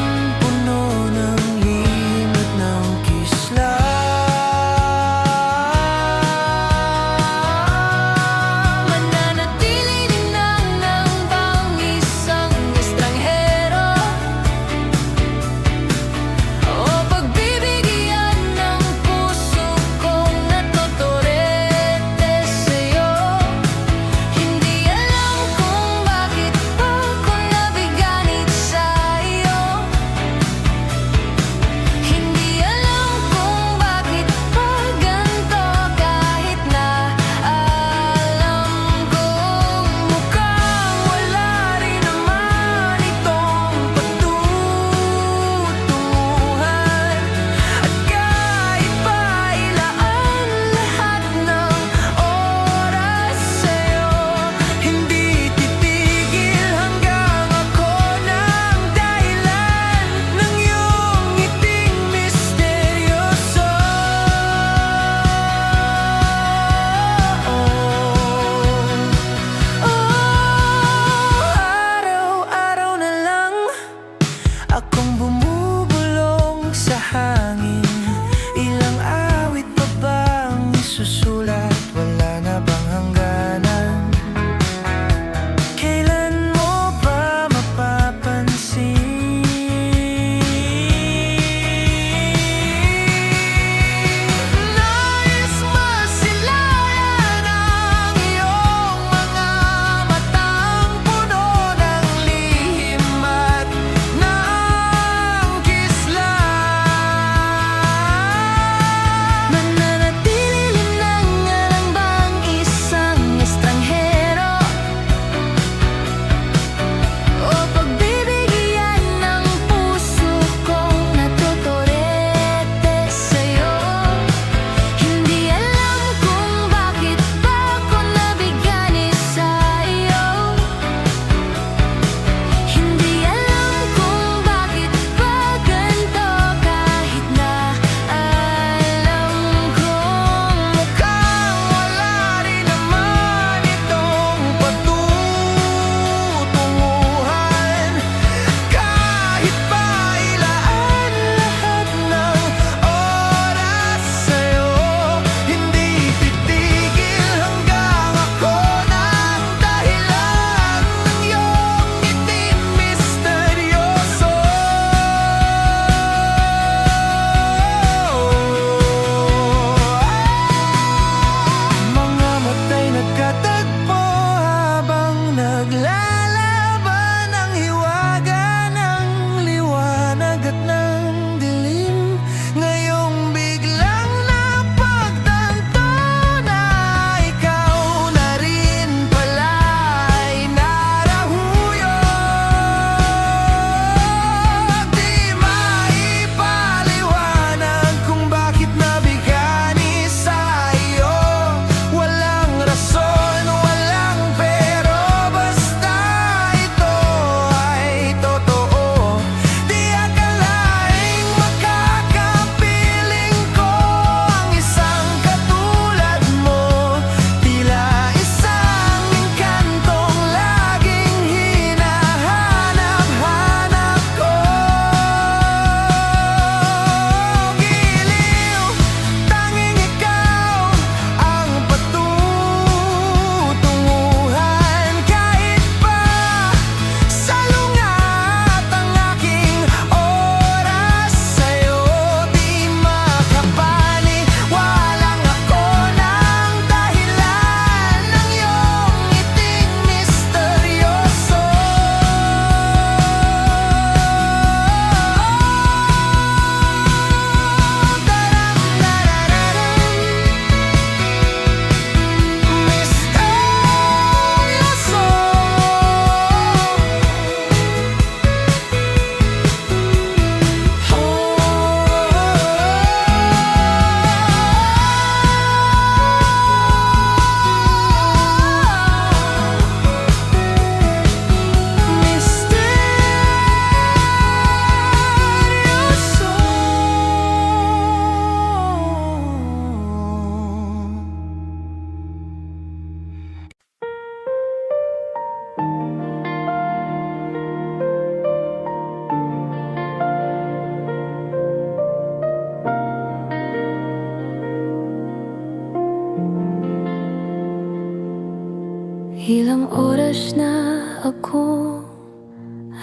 Ilang oras na ako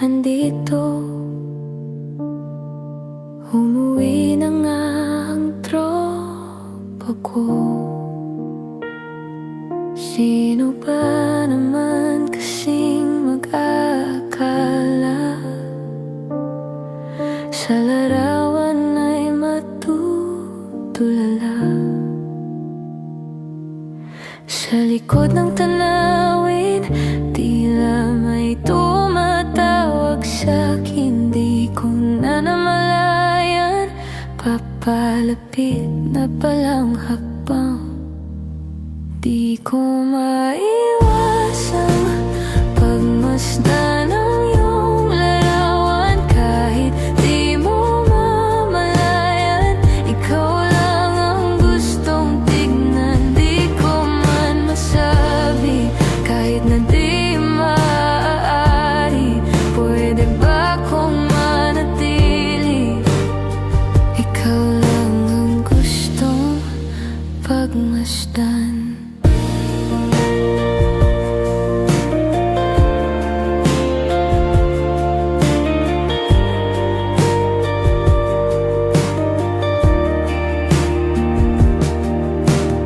andito, umuwi na nga ang tropa ko. Sino ba naman kasing mag-aakala sa larawan ay matutulala? Sa likod ng tanawin, tila may tumatawag sa'kin. Di ko na namalayan, papalapit na palang hakbang. Di ko maiwasang pagmasdan ang iyong larawan. Kahit di mo mamalayan, ikaw lang ang gustong tignan. Di ko man masabi, kahit na di maaari, pwede ba kong manatili? Ikaw lang ang gustong pagmasdan.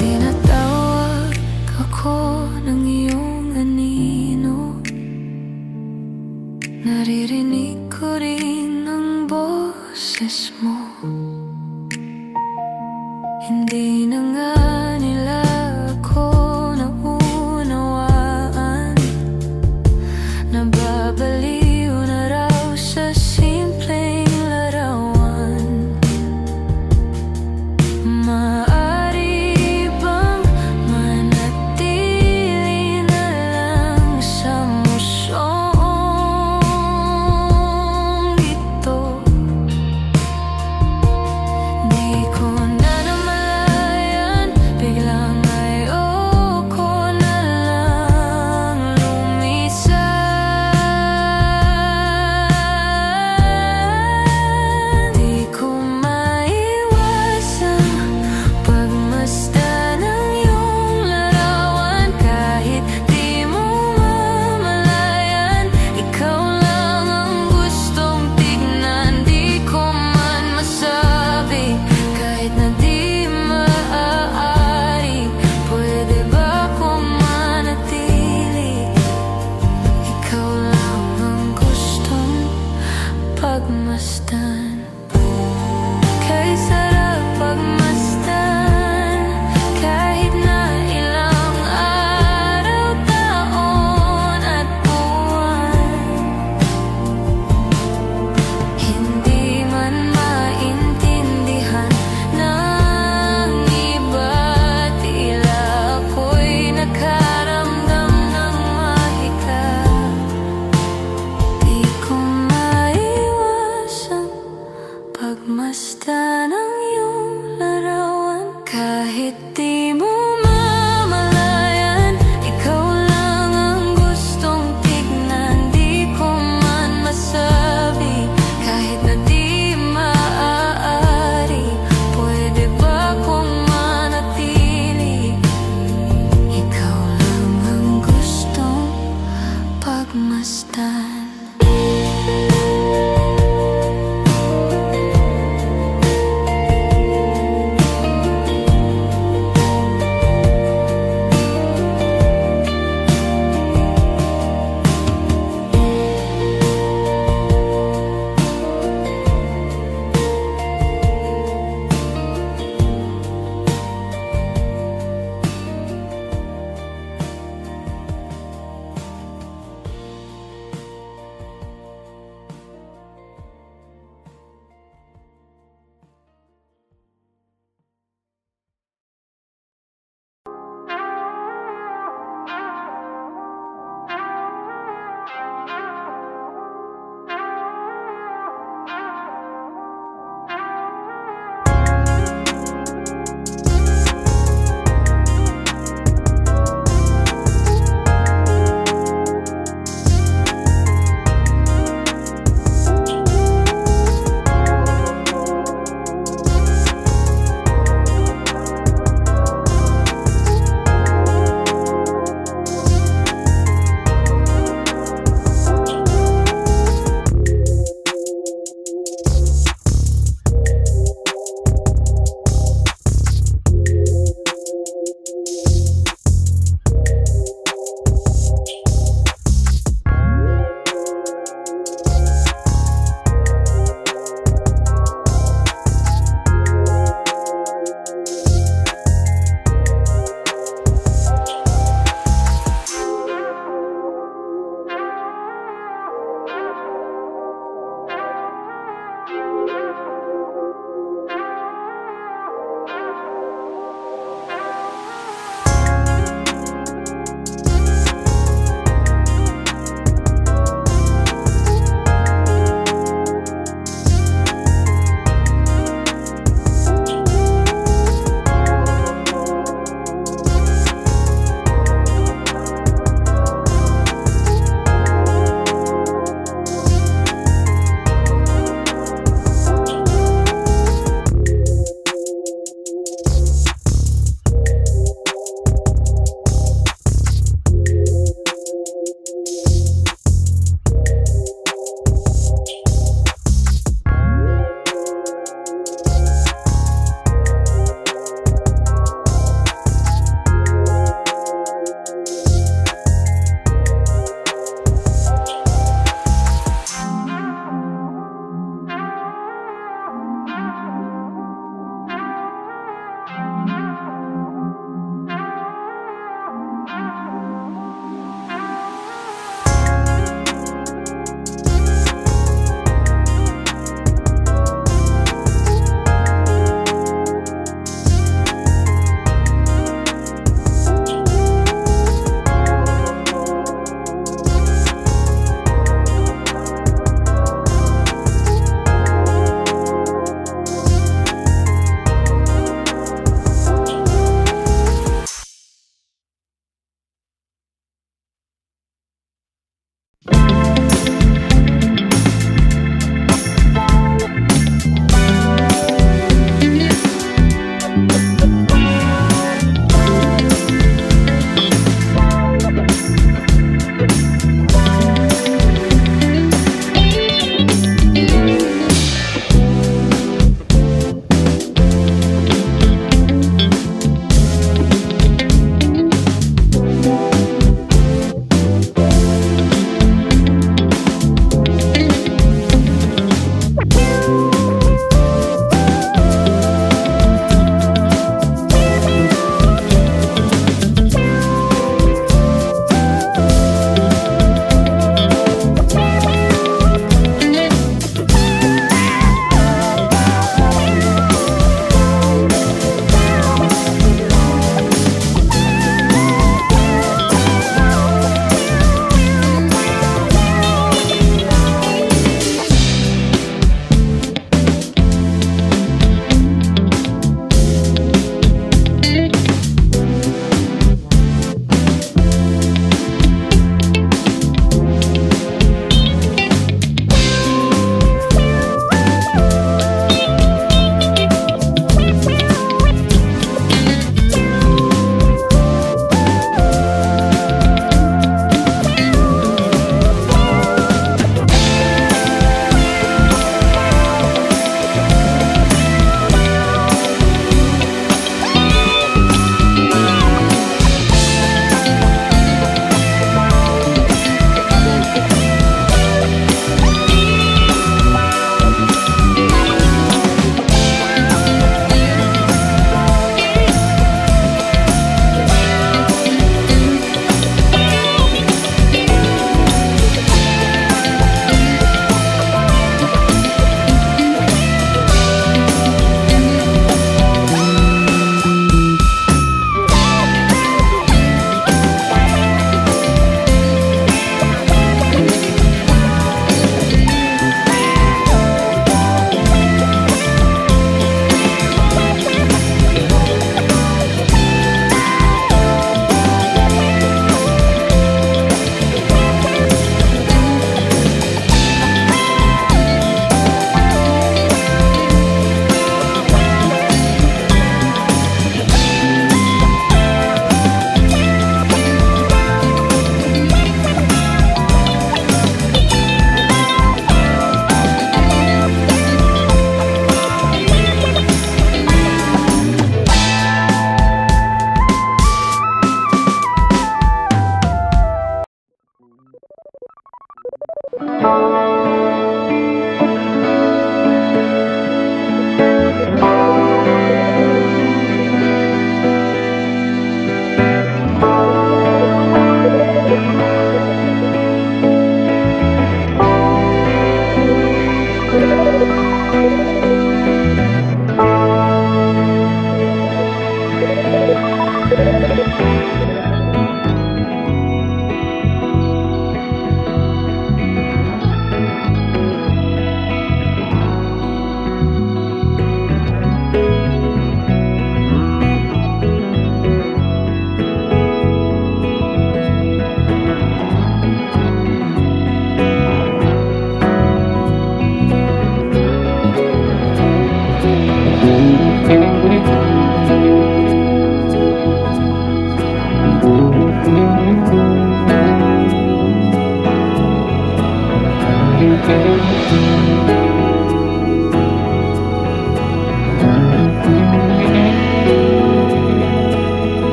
Tinatawag ako ng iyong anino, naririnig ko rin ang boses mo. Hindi na nga nila ako naunawaan, nababaliw na raw sa simpleng larawan. Maaari bang manatili na lang sa musyong ito? Di ko na namalayan, biglang ayoko na lang lumisan. Di ko maiwasang pagmasdan ang iyong larawan. Kahit di mo mamalayan, ikaw lang ang gustong tignan. Di ko man masabi, kahit na di maaari, pwede ba kong manatili? Ikaw lang ang gustong pagmasdan. Kay sarap pagmasdan, kahit na ilang araw, taon at buwan. Hindi man maintindihan ng iba, tila ako'y nakaramdam ng mahika. Di ko maiwasang pagmasdan ang iyong larawan. Kahit di mo mamalayan, ikaw lang ang gustong tignan. Di ko man masabi, kahit na di maaari, pwede ba kong manatili? Ikaw lang ang gustong pagmasdan.